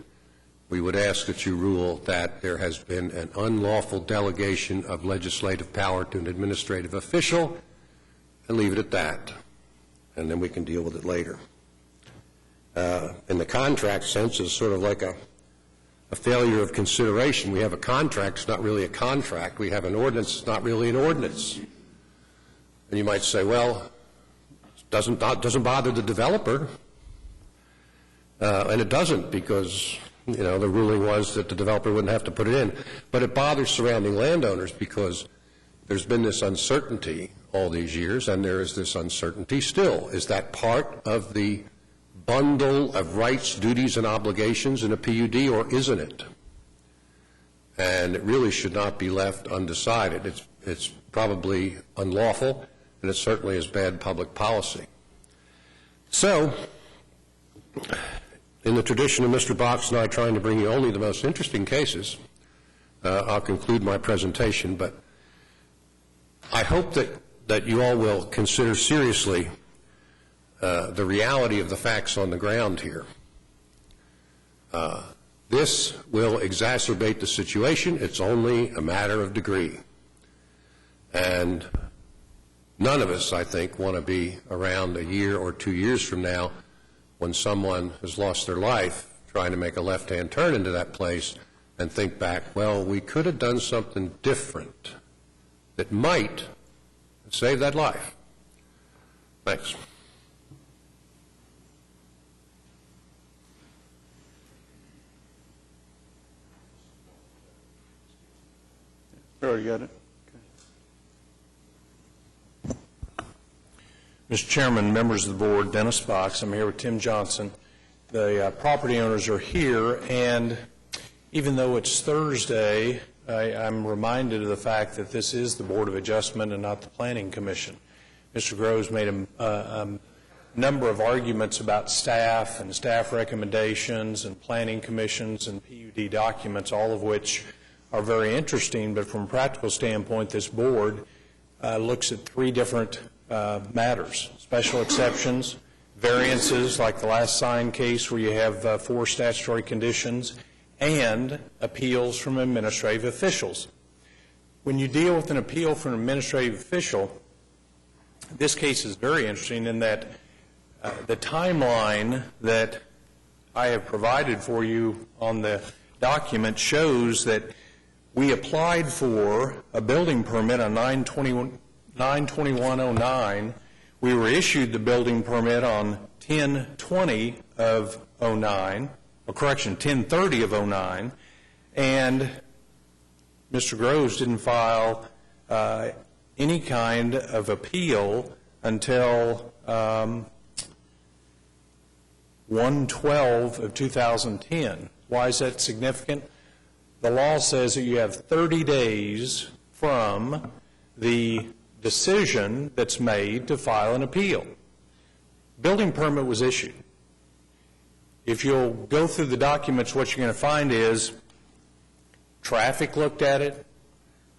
we would ask that you rule that there has been an unlawful delegation of legislative power to an administrative official and leave it at that. And then we can deal with it later. In the contract sense, it's sort of like a failure of consideration. We have a contract, it's not really a contract. We have an ordinance, it's not really an ordinance. And you might say, well, it doesn't bother the developer. And it doesn't, because the ruling was that the developer wouldn't have to put it in. But it bothers surrounding landowners because there's been this uncertainty all these years, and there is this uncertainty still. Is that part of the bundle of rights, duties, and obligations in a PUD, or isn't it? And it really should not be left undecided. It's probably unlawful, and it certainly is bad public policy. So, in the tradition of Mr. Box and I trying to bring you only the most interesting cases, I'll conclude my presentation, but I hope that you all will consider seriously the reality of the facts on the ground here. This will exacerbate the situation. It's only a matter of degree. And none of us, I think, want to be around a year or 2 years from now when someone has lost their life trying to make a left-hand turn into that place and think back, well, we could have done something different that might save that life. Thanks. We already got it. Mr. Chairman, members of the board, Dennis Fox. I'm here with Tim Johnson. The property owners are here, and even though it's Thursday, I'm reminded of the fact that this is the Board of Adjustment and not the Planning Commission. Mr. Groves made a number of arguments about staff and staff recommendations and planning commissions and PUD documents, all of which are very interesting, but from a practical standpoint, this board looks at 3 different matters: special exceptions, variances like the last signed case where you have 4 statutory conditions, and appeals from administrative officials. When you deal with an appeal from an administrative official, this case is very interesting in that the timeline that I have provided for you on the document shows that we applied for a building permit on 9/21/09. We were issued the building permit on 10/20 of 09, or correction, 10/30 of 09, and Mr. Groves didn't file any kind of appeal until 1/12 of 2010. Why is that significant? The law says that you have 30 days from the decision that's made to file an appeal. Building permit was issued. If you'll go through the documents, what you're going to find is traffic looked at it,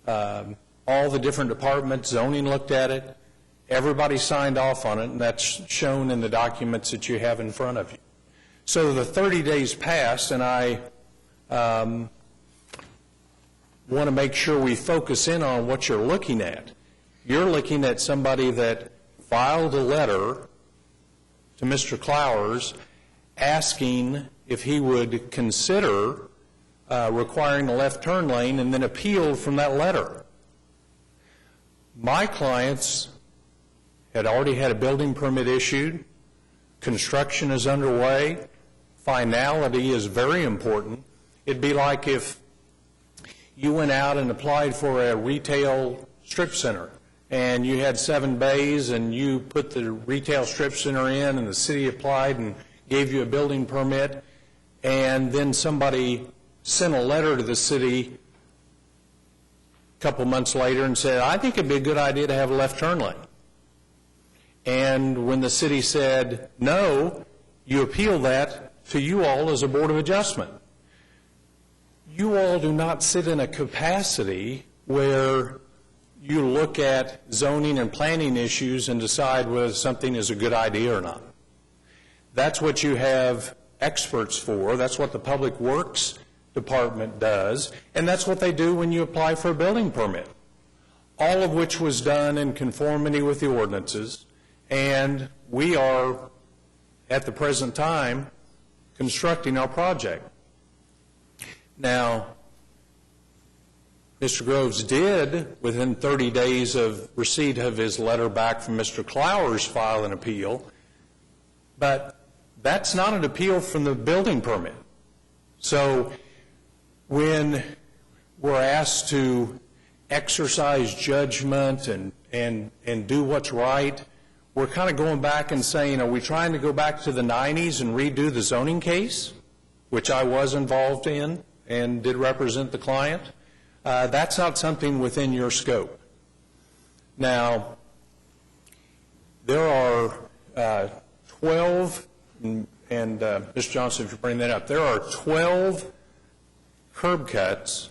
all the different departments, zoning looked at it, everybody signed off on it, and that's shown in the documents that you have in front of you. So the 30 days passed, and I want to make sure we focus in on what you're looking at. You're looking at somebody that filed a letter to Mr. Clowers asking if he would consider requiring a left turn lane and then appealed from that letter. My clients had already had a building permit issued. Construction is underway. Finality is very important. It'd be like if you went out and applied for a retail strip center and you had 7 bays and you put the retail strip center in and the city applied and gave you a building permit, and then somebody sent a letter to the city a couple months later and said, I think it'd be a good idea to have a left turn lane. And when the city said no, you appeal that to you all as a Board of Adjustment. You all do not sit in a capacity where you look at zoning and planning issues and decide whether something is a good idea or not. That's what you have experts for. That's what the Public Works Department does, and that's what they do when you apply for a building permit, all of which was done in conformity with the ordinances, and we are, at the present time, constructing our project. Now, Mr. Groves did, within 30 days of receipt of his letter back from Mr. Clowers, file an appeal, but that's not an appeal from the building permit. So when we're asked to exercise judgment and do what's right, we're kind of going back and saying, are we trying to go back to the 90s and redo the zoning case, which I was involved in and did represent the client? That's not something within your scope. Now, there are 12, and Ms. Johnson, if you bring that up, there are 12 curb cuts,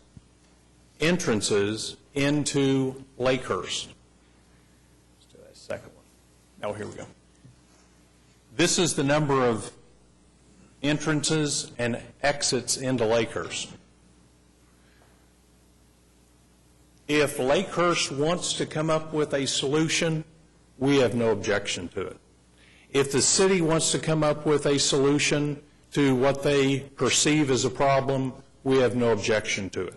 entrances into Lakehurst. Let's do that second one. Oh, here we go. This is the number of entrances and exits into Lakehurst. If Lakehurst wants to come up with a solution, we have no objection to it. If the city wants to come up with a solution to what they perceive as a problem, we have no objection to it.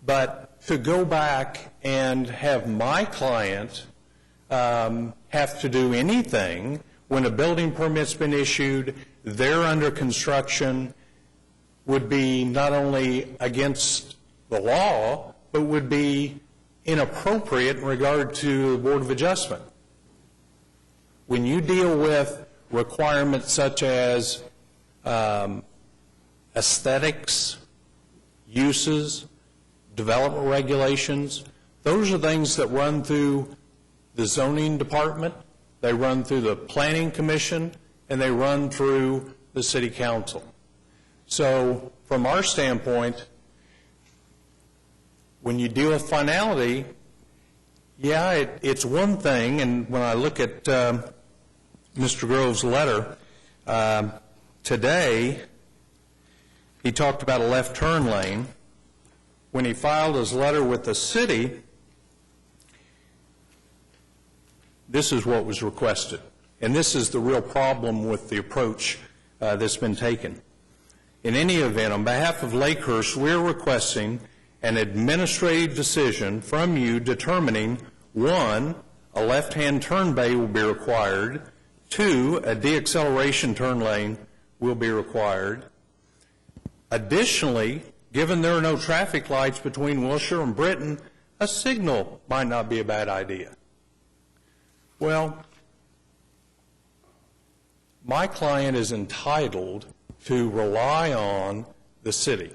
But to go back and have my client have to do anything when a building permit's been issued, they're under construction, would be not only against the law, but would be inappropriate in regard to the Board of Adjustment. When you deal with requirements such as aesthetics, uses, development regulations, those are things that run through the zoning department, they run through the planning commission, and they run through the city council. So from our standpoint, when you deal with finality, yeah, it's one thing, and when I look at Mr. Grove's letter today, he talked about a left turn lane. When he filed his letter with the city, this is what was requested. And this is the real problem with the approach that's been taken. In any event, on behalf of Lakehurst, we're requesting an administrative decision from you determining, 1, a left-hand turn bay will be required, 2, a deacceleration turn lane will be required. Additionally, given there are no traffic lights between Wilshire and Britton, a signal might not be a bad idea. Well, my client is entitled to rely on the city,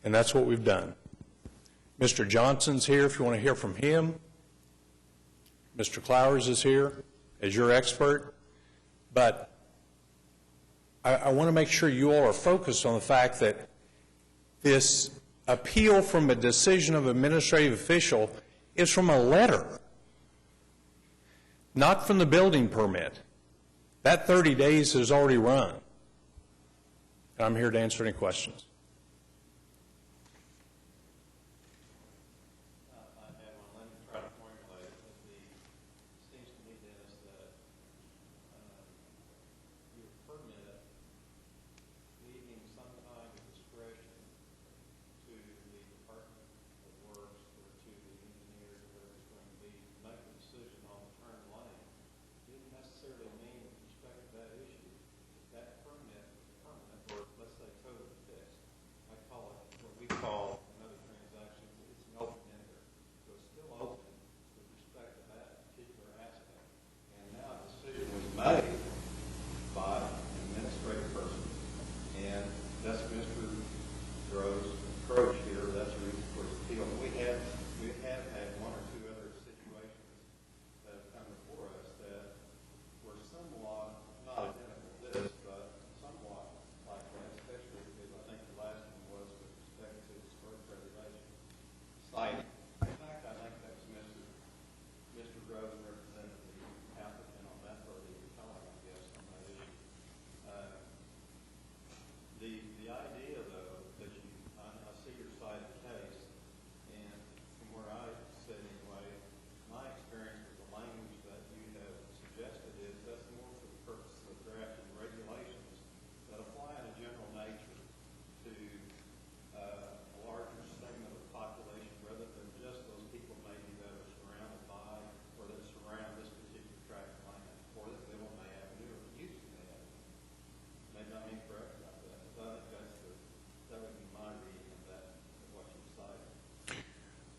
and that's what we've done. Mr. Johnson's here if you want to hear from him. Mr. Clowers is here as your expert. But I want to make sure you all are focused on the fact that this appeal from a decision of an administrative official is from a letter, not from the building permit. That 30 days has already run. And I'm here to answer any questions.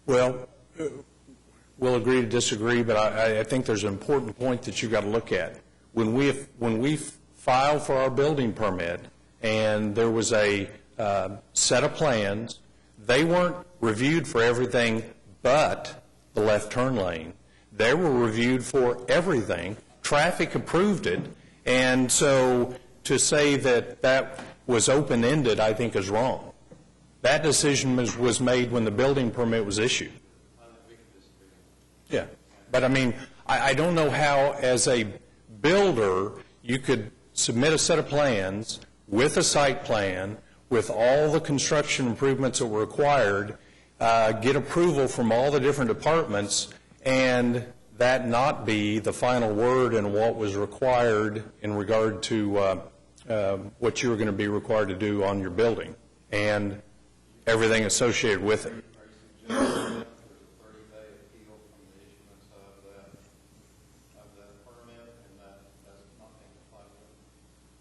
Well, we'll agree to disagree, but I think there's an important point that you've got to look at. When we filed for our building permit and there was a set of plans, they weren't reviewed for everything but the left turn lane. They were reviewed for everything. Traffic approved it, and so to say that that was open-ended, I think, is wrong. That decision was made when the building permit was issued. Yeah, but I mean, I don't know how, as a builder, you could submit a set of plans with a site plan, with all the construction improvements that were required, get approval from all the different departments, and that not be the final word in what was required in regard to what you were going to be required to do on your building and everything associated with it.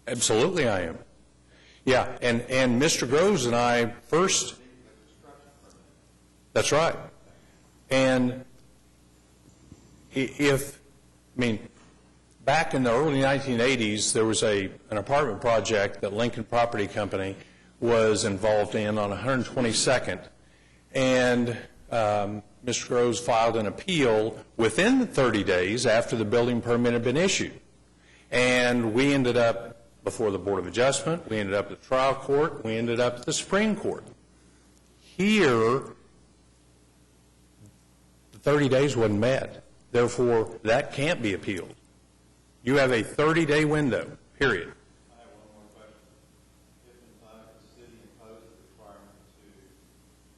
Absolutely, I am. Yeah, and Mr. Groves and I first. That's right. And back in the early 1980s, there was an apartment project that Lincoln Property Company was involved in on 122nd, and Mr. Groves filed an appeal within 30 days after the building permit had been issued. And we ended up before the Board of Adjustment, we ended up at the trial court, we ended up at the Supreme Court. Here, the 30 days wasn't met. Therefore, that can't be appealed. You have a 30-day window, period. I have one more question. If, in fact, the city imposed the requirement to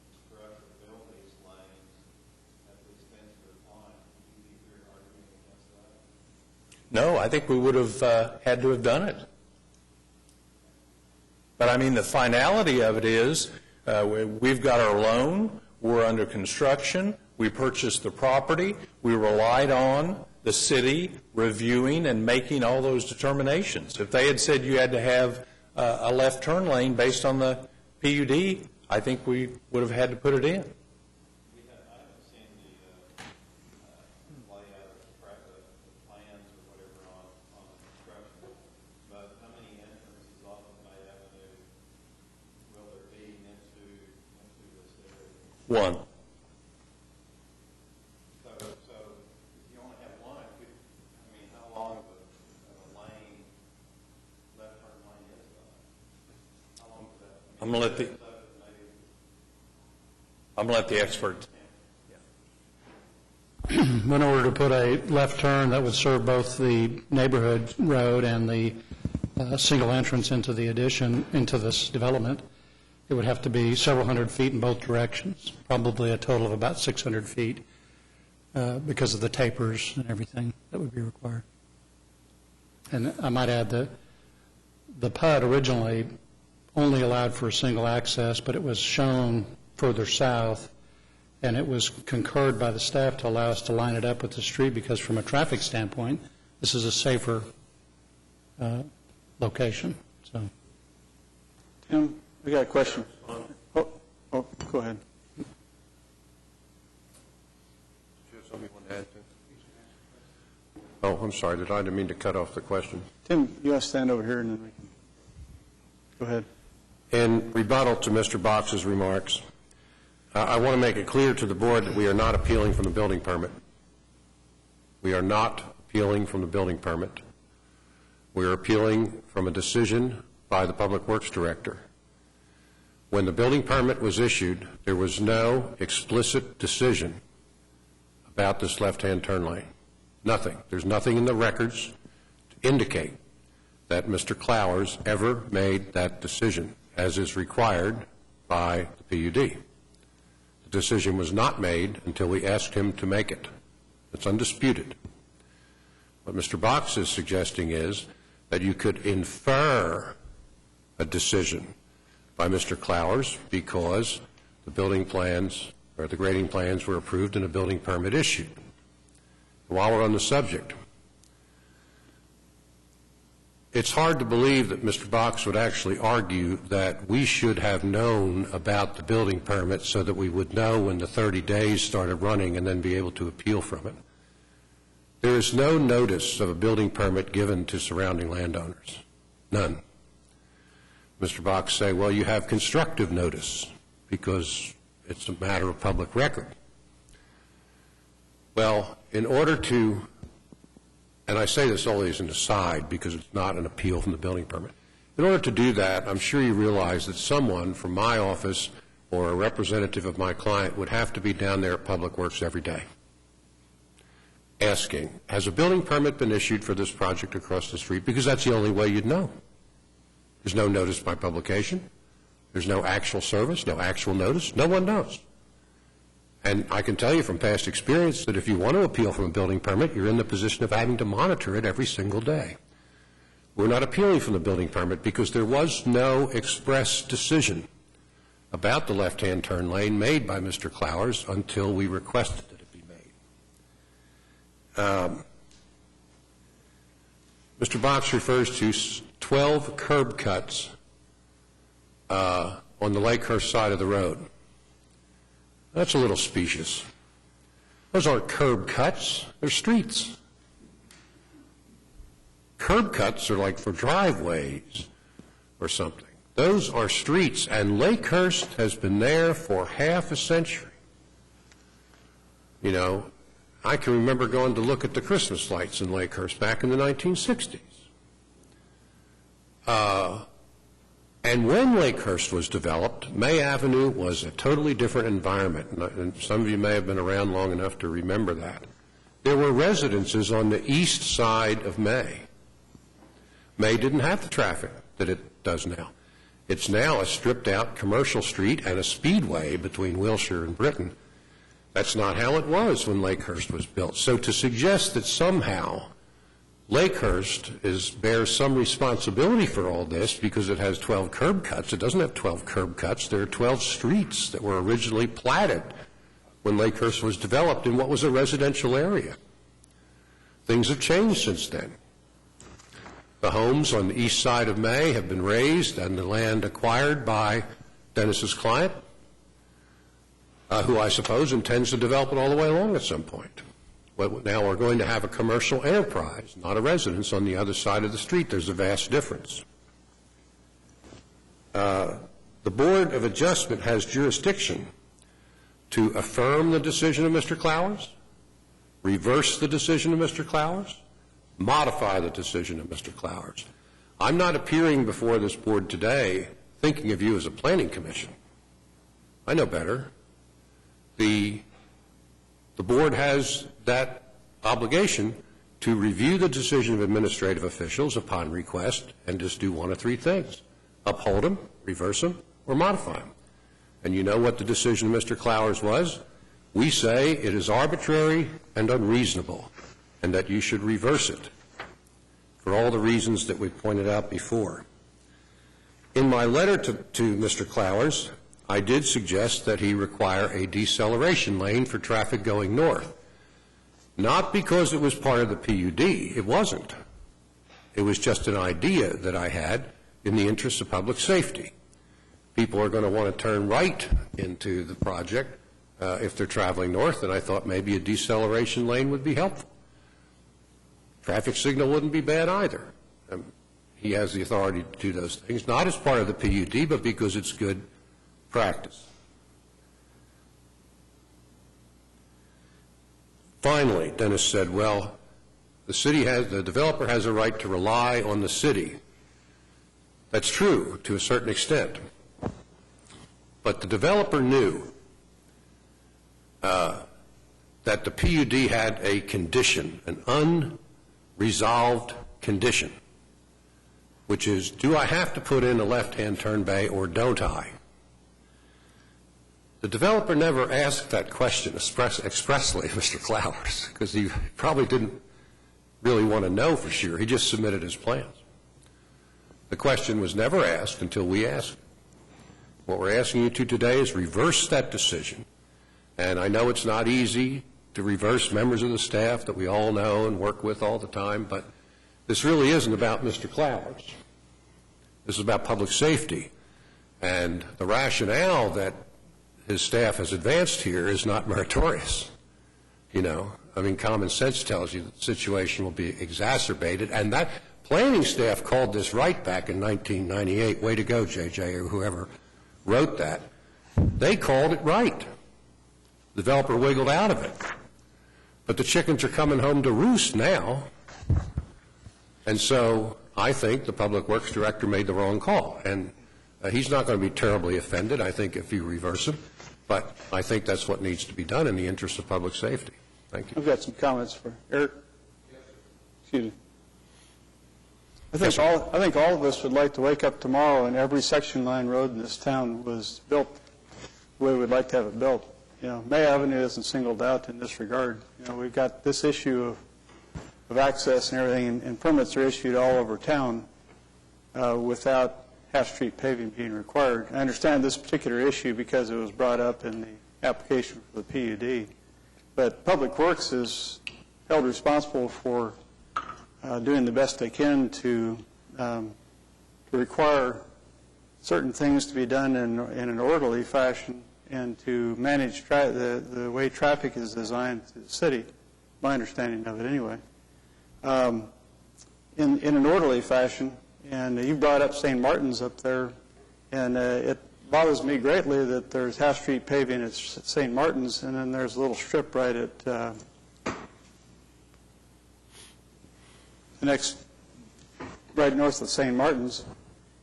construct or build these lanes at the expense of the client, would you be here arguing against that? No, I think we would have had to have done it. But, I mean, the finality of it is we've got our loan, we're under construction, we purchased the property, we relied on the city reviewing and making all those determinations. If they had said you had to have a left turn lane based on the PUD, I think we would have had to put it in. I haven't seen the layout or the plans or whatever on the construction, but how many entrances off of May Avenue will there be into this area? One. So if you only have one, how long of a lane, left turn lane is that? How long is that? I'm going to let the expert. In order to put a left turn that would serve both the neighborhood road and the single entrance into the addition, into this development, it would have to be several hundred feet in both directions, probably a total of about 600 feet because of the tapers and everything that would be required. And I might add that the PUD originally only allowed for a single access, but it was shown further south, and it was concurred by the staff to allow us to line it up with the street because from a traffic standpoint, this is a safer location. So, Tim, we got a question. Oh, go ahead. Do you have something you want to add to? Oh, I'm sorry. I didn't mean to cut off the question. Tim, you want to stand over here and then we can. Go ahead. In rebuttal to Mr. Box's remarks, I want to make it clear to the board that we are not appealing from the building permit. We are not appealing from the building permit. We are appealing from a decision by the Public Works Director. When the building permit was issued, there was no explicit decision about this left-hand turn lane. Nothing. There's nothing in the records to indicate that Mr. Clowers ever made that decision, as is required by the PUD. The decision was not made until we asked him to make it. It's undisputed. What Mr. Box is suggesting is that you could infer a decision by Mr. Clowers because the building plans or the grading plans were approved and a building permit issued. While we're on the subject, it's hard to believe that Mr. Box would actually argue that we should have known about the building permit so that we would know when the 30 days started running and then be able to appeal from it. There is no notice of a building permit given to surrounding landowners. None. Mr. Box say, well, you have constructive notice because it's a matter of public record. Well, in order to, and I say this only as an aside because it's not an appeal from the building permit, in order to do that, I'm sure you realize that someone from my office or a representative of my client would have to be down there at Public Works every day asking, has a building permit been issued for this project across the street? Because that's the only way you'd know. There's no notice by publication. There's no actual service, no actual notice. No one knows. And I can tell you from past experience that if you want to appeal from a building permit, you're in the position of having to monitor it every single day. We're not appealing from the building permit because there was no express decision about the left-hand turn lane made by Mr. Clowers until we requested that it be made. Mr. Box refers to 12 curb cuts on the Lakehurst side of the road. That's a little specious. Those aren't curb cuts, they're streets. Curb cuts are like for driveways or something. Those are streets, and Lakehurst has been there for half a century. You know, I can remember going to look at the Christmas lights in Lakehurst back in the 1960s. And when Lakehurst was developed, May Avenue was a totally different environment, and some of you may have been around long enough to remember that. There were residences on the east side of May. May didn't have the traffic that it does now. It's now a stripped-out commercial street and a speedway between Wilshire and Britain. That's not how it was when Lakehurst was built. So to suggest that somehow Lakehurst bears some responsibility for all this because it has 12 curb cuts. It doesn't have 12 curb cuts. There are 12 streets that were originally platted when Lakehurst was developed in what was a residential area. Things have changed since then. The homes on the east side of May have been raised and the land acquired by Dennis's client, who I suppose intends to develop it all the way along at some point. But now we're going to have a commercial enterprise, not a residence, on the other side of the street. There's a vast difference. The Board of Adjustment has jurisdiction to affirm the decision of Mr. Clowers, reverse the decision of Mr. Clowers, modify the decision of Mr. Clowers. I'm not appearing before this board today thinking of you as a planning commission. I know better. The board has that obligation to review the decision of administrative officials upon request and just do one of three things: uphold them, reverse them, or modify them. And you know what the decision of Mr. Clowers was? We say it is arbitrary and unreasonable and that you should reverse it for all the reasons that we pointed out before. In my letter to Mr. Clowers, I did suggest that he require a deceleration lane for traffic going north. Not because it was part of the PUD. It wasn't. It was just an idea that I had in the interest of public safety. People are going to want to turn right into the project if they're traveling north, and I thought maybe a deceleration lane would be helpful. Traffic signal wouldn't be bad either. He has the authority to do those things, not as part of the PUD, but because it's good practice. Finally, Dennis said, well, the developer has a right to rely on the city. That's true to a certain extent. But the developer knew that the PUD had a condition, an unresolved condition, which is, do I have to put in a left-hand turn bay or don't I? The developer never asked that question expressly, Mr. Clowers, because he probably didn't really want to know for sure. He just submitted his plans. The question was never asked until we asked it. What we're asking you to today is reverse that decision. And I know it's not easy to reverse members of the staff that we all know and work with all the time, but this really isn't about Mr. Clowers. This is about public safety. And the rationale that his staff has advanced here is not meritorious. You know, I mean, common sense tells you that the situation will be exacerbated. And that planning staff called this right back in 1998. Way to go, J.J., or whoever wrote that. They called it right. The developer wiggled out of it. But the chickens are coming home to roost now. And so I think the Public Works Director made the wrong call. And he's not going to be terribly offended, I think, if you reverse him. But I think that's what needs to be done in the interest of public safety. Thank you. I've got some comments for Eric. Excuse me. I think all of us would like to wake up tomorrow and every section line road in this town was built the way we'd like to have it built. You know, May Avenue isn't singled out in this regard. You know, we've got this issue of access and everything, and permits are issued all over town without half-street paving being required. I understand this particular issue because it was brought up in the application for the PUD. But Public Works is held responsible for doing the best they can to require certain things to be done in an orderly fashion and to manage the way traffic is designed to the city, my understanding of it anyway, in an orderly fashion. And you brought up St. Martin's up there, and it bothers me greatly that there's half-street paving at St. Martin's, and then there's a little strip right at the next, right north of St. Martin's,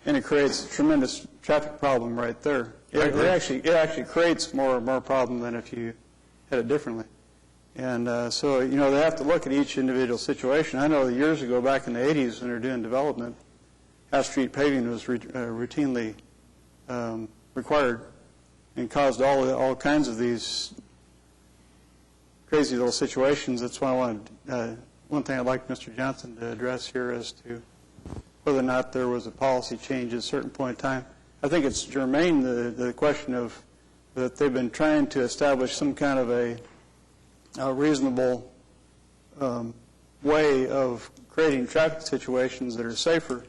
and it creates a tremendous traffic problem right there. It actually creates more problem than if you had it differently. And so, you know, they have to look at each individual situation. I know that years ago, back in the 80s, when they were doing development, half-street paving was routinely required and caused all kinds of these crazy little situations. That's why I wanted, one thing I'd like Mr. Johnson to address here as to whether or not there was a policy change at a certain point in time. I think it's germane, the question of that they've been trying to establish some kind of a reasonable way of creating traffic situations that are safer.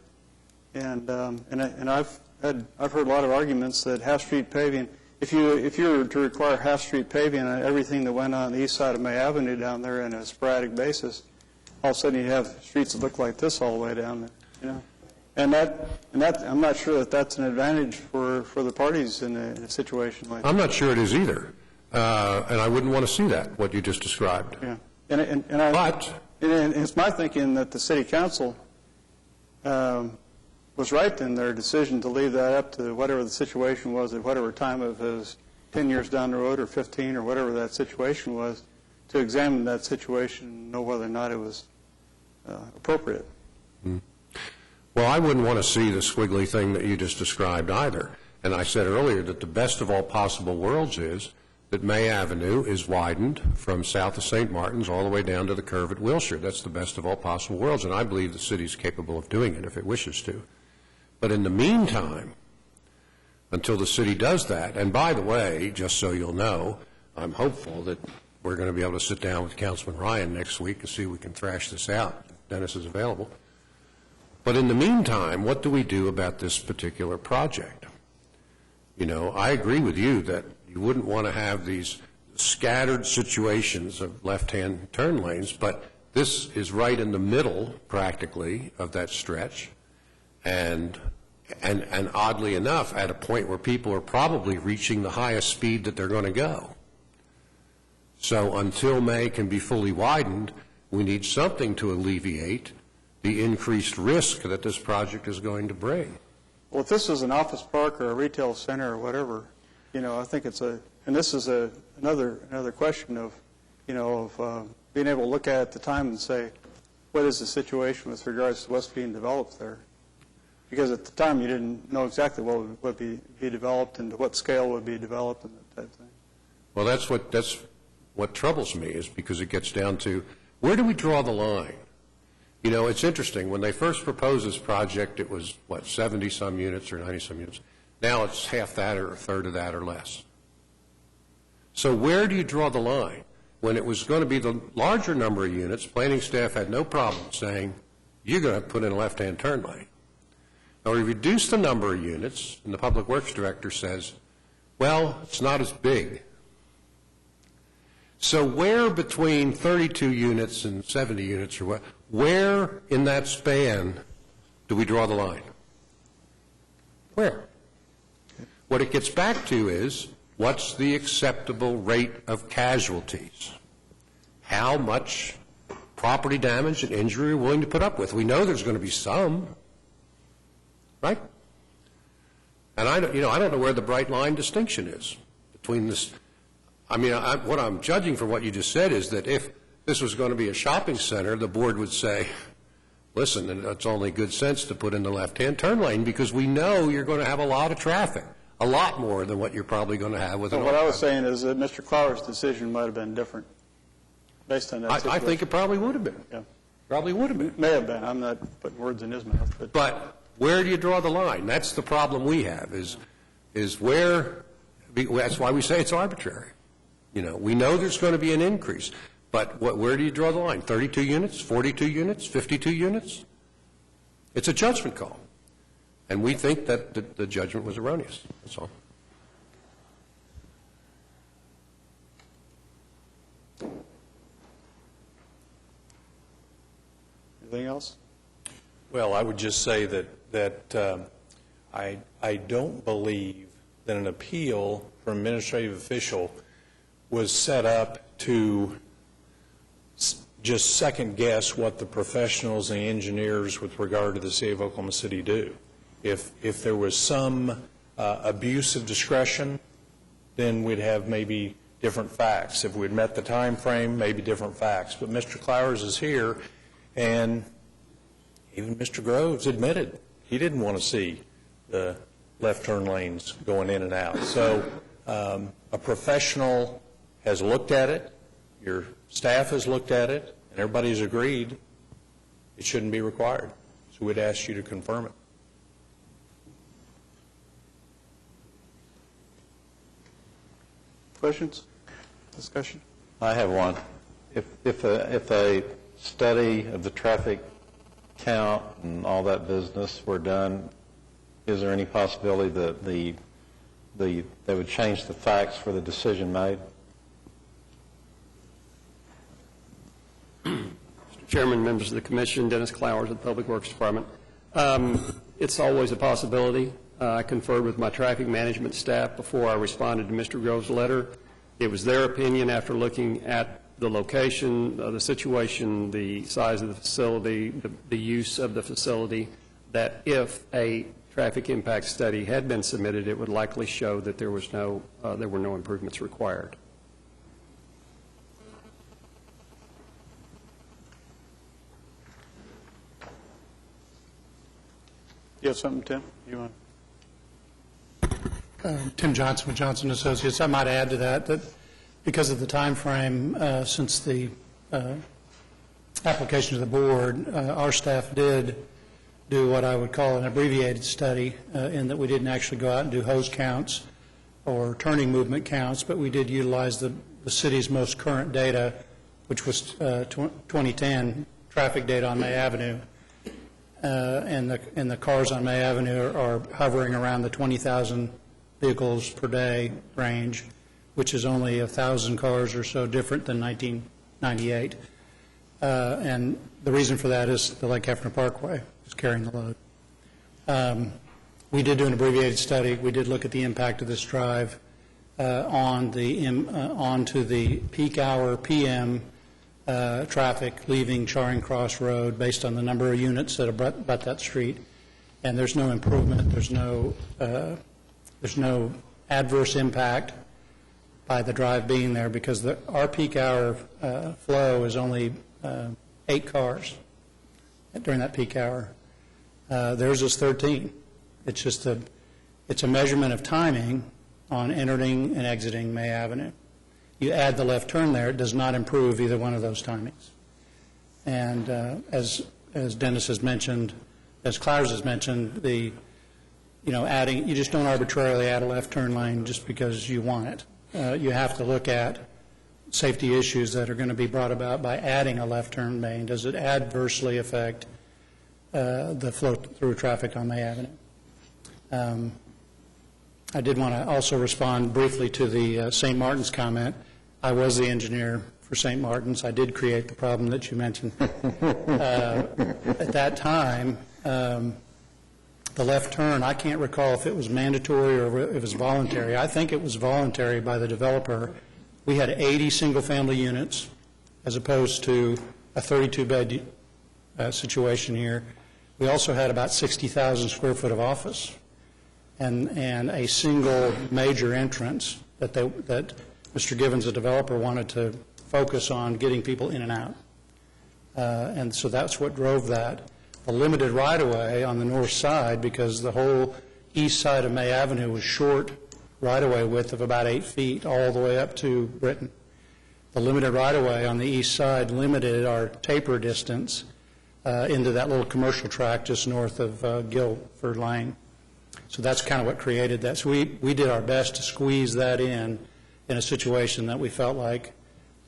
And I've heard a lot of arguments that half-street paving, if you were to require half-street paving on everything that went on the east side of May Avenue down there on a sporadic basis, all of a sudden you'd have streets that look like this all the way down there, you know. And that I'm not sure that that's an advantage for the parties in a situation like that. I'm not sure it is either, and I wouldn't want to see that, what you just described. Yeah, and it's my thinking that the city council was right in their decision to leave that up to whatever the situation was at whatever time of his 10 years down the road or 15 or whatever that situation was, to examine that situation and know whether or not it was appropriate. Mm. Well, I wouldn't want to see the squiggly thing that you just described either. And I said earlier that the best of all possible worlds is that May Avenue is widened from south of St. Martin's all the way down to the curve at Wilshire. That's the best of all possible worlds, and I believe the city is capable of doing it if it wishes to. But in the meantime, until the city does that, and by the way, just so you'll know, I'm hopeful that we're going to be able to sit down with Councilman Ryan next week to see if we can thrash this out, if Dennis is available. But in the meantime, what do we do about this particular project? You know, I agree with you that you wouldn't want to have these scattered situations of left-hand turn lanes, but this is right in the middle, practically, of that stretch, and oddly enough, at a point where people are probably reaching the highest speed that they're going to go. So until May can be fully widened, we need something to alleviate the increased risk that this project is going to bring. Well, if this is an office park or a retail center or whatever, you know, I think it's and this is another question of, you know, of being able to look at the time and say, what is the situation with regards to what's being developed there? Because at the time you didn't know exactly what would be developed and to what scale would be developed and that type of thing. Well, that's what troubles me, is because it gets down to, where do we draw the line? You know, it's interesting. When they first proposed this project, it was, 70-some units or 90-some units. Now it's half that or a third of that or less. So where do you draw the line? When it was going to be the larger number of units, planning staff had no problem saying, you're going to put in a left-hand turn lane. Now, we reduce the number of units, and the Public Works Director says, well, it's not as big. So where between 32 units and 70 units, or what, where in that span do we draw the line? Where? What it gets back to is, what's the acceptable rate of casualties? How much property damage and injury are we willing to put up with? We know there's going to be some, right? And I don't know where the bright line distinction is between this. I mean, what I'm judging from what you just said is that if this was going to be a shopping center, the board would say, listen, it's only good sense to put in the left-hand turn lane because we know you're going to have a lot of traffic, a lot more than what you're probably going to have with an what I was saying is that Mr. Clower's decision might have been different based on that situation. I think it probably would have been. Yeah. Probably would have been. May have been. I'm not putting words in his mouth. But where do you draw the line? That's the problem we have, is where, that's why we say it's arbitrary. You know, we know there's going to be an increase, but where do you draw the line? 32 units, 42 units, 52 units? It's a judgment call. And we think that the judgment was erroneous. That's all. Anything else? Well, I would just say that I don't believe that an appeal from an administrative official was set up to just second-guess what the professionals and engineers with regard to the City of Oklahoma City do. If there was some abuse of discretion, then we'd have maybe different facts. If we'd met the time frame, maybe different facts. But Mr. Clowers is here, and even Mr. Groves admitted he didn't want to see the left turn lanes going in and out. So a professional has looked at it, your staff has looked at it, and everybody's agreed it shouldn't be required. So we'd ask you to confirm it. Questions? Discussion? I have one. If a study of the traffic count and all that business were done, is there any possibility that they would change the facts for the decision made? Mr. Chairman, members of the Commission, Dennis Clowers of the Public Works Department. It's always a possibility. I conferred with my traffic management staff before I responded to Mr. Groves' letter. It was their opinion after looking at the location, the situation, the size of the facility, the use of the facility, that if a traffic impact study had been submitted, it would likely show that there were no improvements required. You have something, Tim? You want? Tim Johnson with Johnson Associates. I might add to that because of the time frame since the application to the board, our staff did do what I would call an abbreviated study in that we didn't actually go out and do hose counts or turning movement counts, but we did utilize the city's most current data, which was 2010 traffic data on May Avenue. And the cars on May Avenue are hovering around the 20,000 vehicles per day range, which is only 1,000 cars or so different than 1998. And the reason for that is the Lake Hefner Parkway is carrying the load. We did do an abbreviated study. We did look at the impact of this drive onto the peak hour PM traffic leaving Charing Cross Road based on the number of units that abut that street. And there's no improvement. There's no adverse impact by the drive being there because our peak hour flow is only 8 cars during that peak hour. Theirs is 13. It's just it's a measurement of timing on entering and exiting May Avenue. You add the left turn there, it does not improve either one of those timings. And as Dennis has mentioned, as Clowers has mentioned, adding, you just don't arbitrarily add a left turn lane just because you want it. You have to look at safety issues that are going to be brought about by adding a left turn lane. Does it adversely affect the flow-through traffic on May Avenue. I did want to also respond briefly to the St. Martin's comment. I was the engineer for St. Martin's. I did create the problem that you mentioned. At that time, the left turn, I can't recall if it was mandatory or if it was voluntary. I think it was voluntary by the developer. We had 80 single-family units as opposed to a 32-bed situation here. We also had about 60,000 square foot of office and a single major entrance that Mr. Givens, the developer, wanted to focus on getting people in and out. And so that's what drove that. A limited right-of-way on the north side, because the whole east side of May Avenue was short right-of-way width of about 8 feet all the way up to Britain. The limited right-of-way on the east side limited our taper distance into that little commercial tract just north of Guilford Lane. So that's kind of what created that. So we did our best to squeeze that in a situation that we felt like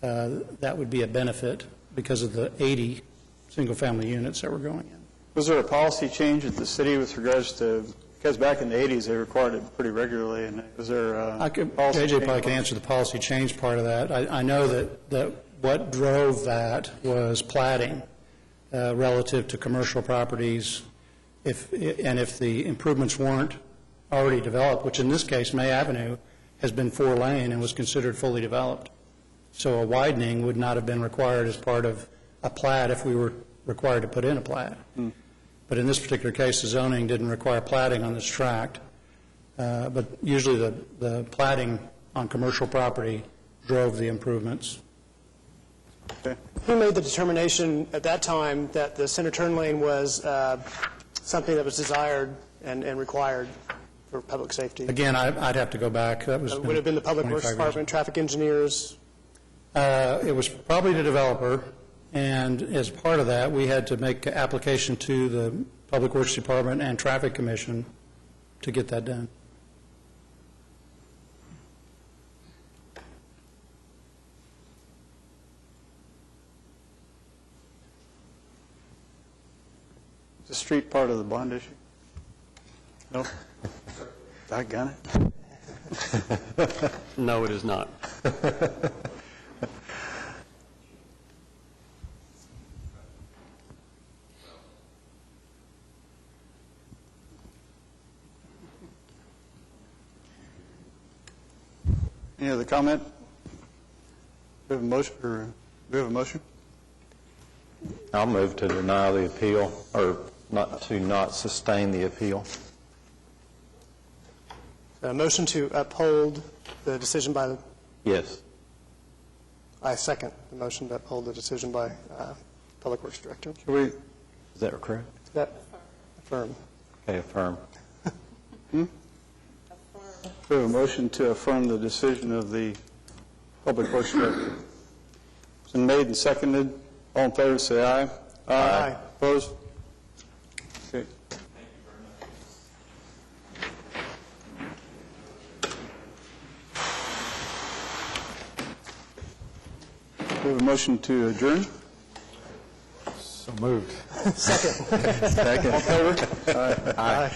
that would be a benefit because of the 80 single-family units that were going in. Was there a policy change at the city with regards to, because back in the 80s they required it pretty regularly, and was there a policy JJ change? probably can answer the policy change part of that. I know that what drove that was platting relative to commercial properties, if the improvements weren't already developed, which in this case May Avenue has been 4-lane and was considered fully developed. So a widening would not have been required as part of a plat if we were required to put in a plat. But in this particular case, the zoning didn't require platting on this tract. But usually the platting on commercial property drove the improvements. Okay. Who made the determination at that time that the center turn lane was something that was desired and required for public safety? Again, I'd have to go back. That was Would have been the Public Works 25 years. Department, traffic engineers? It was probably the developer, and as part of that, we had to make an application to the Public Works Department and Traffic Commission to get that done. Is the street part of the bond issue? No? Doggone it. No, it is not. Any other comment? We have a motion, I'll move to deny the appeal, or not sustain the appeal. A motion to uphold the decision by Yes. I second the motion to uphold the decision by Public Works Director. Is that correct? Is that affirmed? Okay, affirm. We have a motion to affirm the decision of the Public Works Director. It's been made and seconded. All in favor, say aye. Aye. Opposed? Okay. We have a motion to adjourn. So moved. Second. All in favor? Aye.